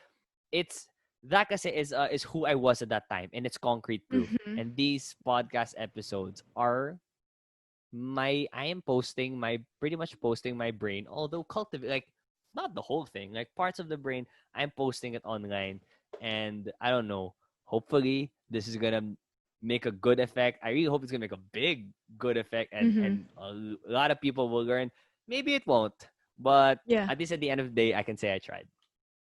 it's that kasi is who I was at that time, and it's concrete proof. Mm-hmm. And these podcast episodes are I am posting my pretty much posting my brain, although cultivate like not the whole thing, like parts of the brain. I'm posting it online, and I don't know. Hopefully, this is gonna make a good effect. I really hope it's gonna make a big good effect, and Mm-hmm. and a lot of people will learn. Maybe it won't, but Yeah. at least at the end of the day, I can say I tried.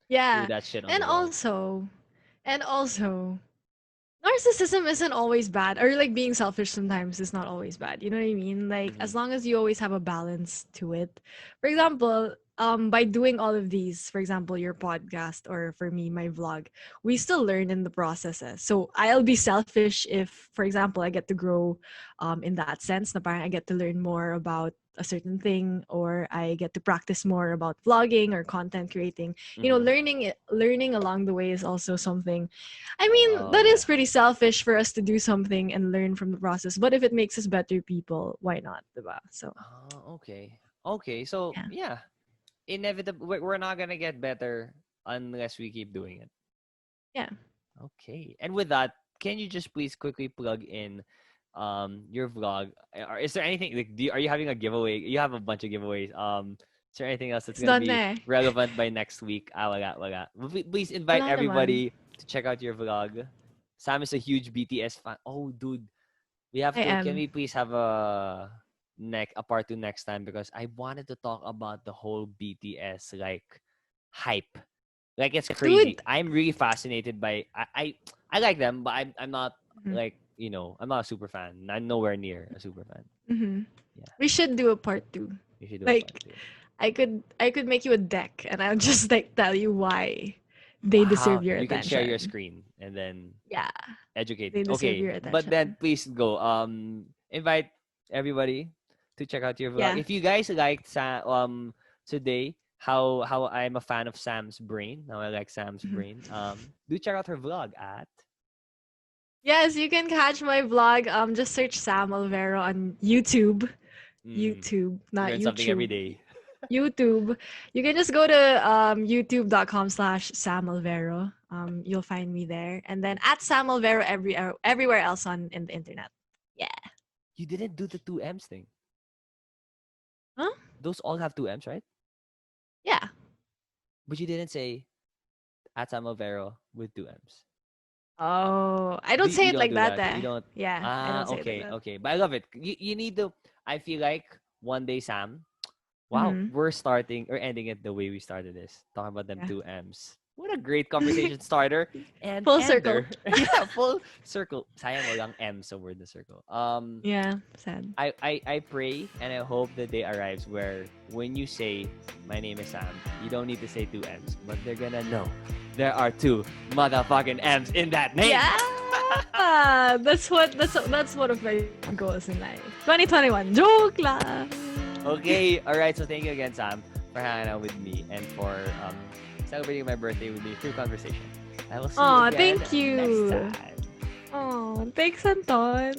Do Yeah. that shit on And the wall. also, and also, narcissism isn't always bad, or like being selfish sometimes is not always bad. You know what I mean? Like, Mm-hmm. as long as you always have a balance to it. For example, by doing all of these, for example, your podcast, or for me, my vlog, we still learn in the processes. So I'll be selfish if, for example, I get to grow in that sense, na parang I get to learn more about a certain thing, or I get to practice more about vlogging or content creating. Mm-hmm. Learning along the way is also something. I mean, Oh that is yeah. pretty selfish for us to do something and learn from the process. But if it makes us better people, why not, diba? So, Oh, okay. Okay. So yeah. yeah, inevitable. We're not gonna get better unless we keep doing it. Yeah. Okay. And with that, can you just please quickly plug in your vlog? Or is there anything like are you having a giveaway? You have a bunch of giveaways. Is there anything else that's It's gonna done na be eh. relevant by next week? Wala, wala. Please invite Wala naman. everybody to check out your vlog. Sam is a huge BTS fan. Oh, dude, we have I to. Can am. we please have a part two next time, because I wanted to talk about the whole BTS like hype. Like it's crazy. Dude. I'm really fascinated by I like them, but I'm not Mhm. like I'm not a super fan. I'm nowhere near a super fan. Mhm. Yeah, We should do a part two. you should do a part Like, two. I could make you a deck, and I'll just like tell you why they deserve Wow, your you can share your attention. screen and then Yeah, educate they me. deserve Okay, your but then attention. please go. Invite everybody to check out your vlog. Yeah. If you guys liked today how I'm a fan of Sam's brain. Now I like Sam's Mhm. brain. Do check out her vlog at Yes, you can catch my vlog. Just search Sam Alvero on YouTube. Mm, YouTube, not learn something every YouTube. day. YouTube. You can just go to youtube.com/Sam Alvero. You'll find me there. And then at Sam Alvero everywhere else on in the internet. Yeah. You didn't do the two M's thing. Huh? Those all have two M's, right? Yeah. But you didn't say at Sam Alvero with two M's. Oh, I don't Do say you it don't like do that that? You eh. don't. Yeah, I don't say it like Okay, that. okay. But I love it. You need to. I feel like one day, Sam. Wow, Mm-hmm. we're starting or ending it the way we started this. Talking about them Yeah. two M's. What a great conversation starter and Full circle. ender. Yeah, full circle. Sayang walang M sa word na circle. Yeah, sad. I pray and I hope the day arrives where when you say my name is Sam, you don't need to say two M's, but they're gonna know there are two motherfucking M's in that name. Yeah. That's one of my goals in life. 2021. Joke lang. Okay, all right. So thank you again, Sam, for hanging out with me and for celebrating my birthday with me through conversation. I will see you Aw, again thank you. next time. Oh, thanks, Anton.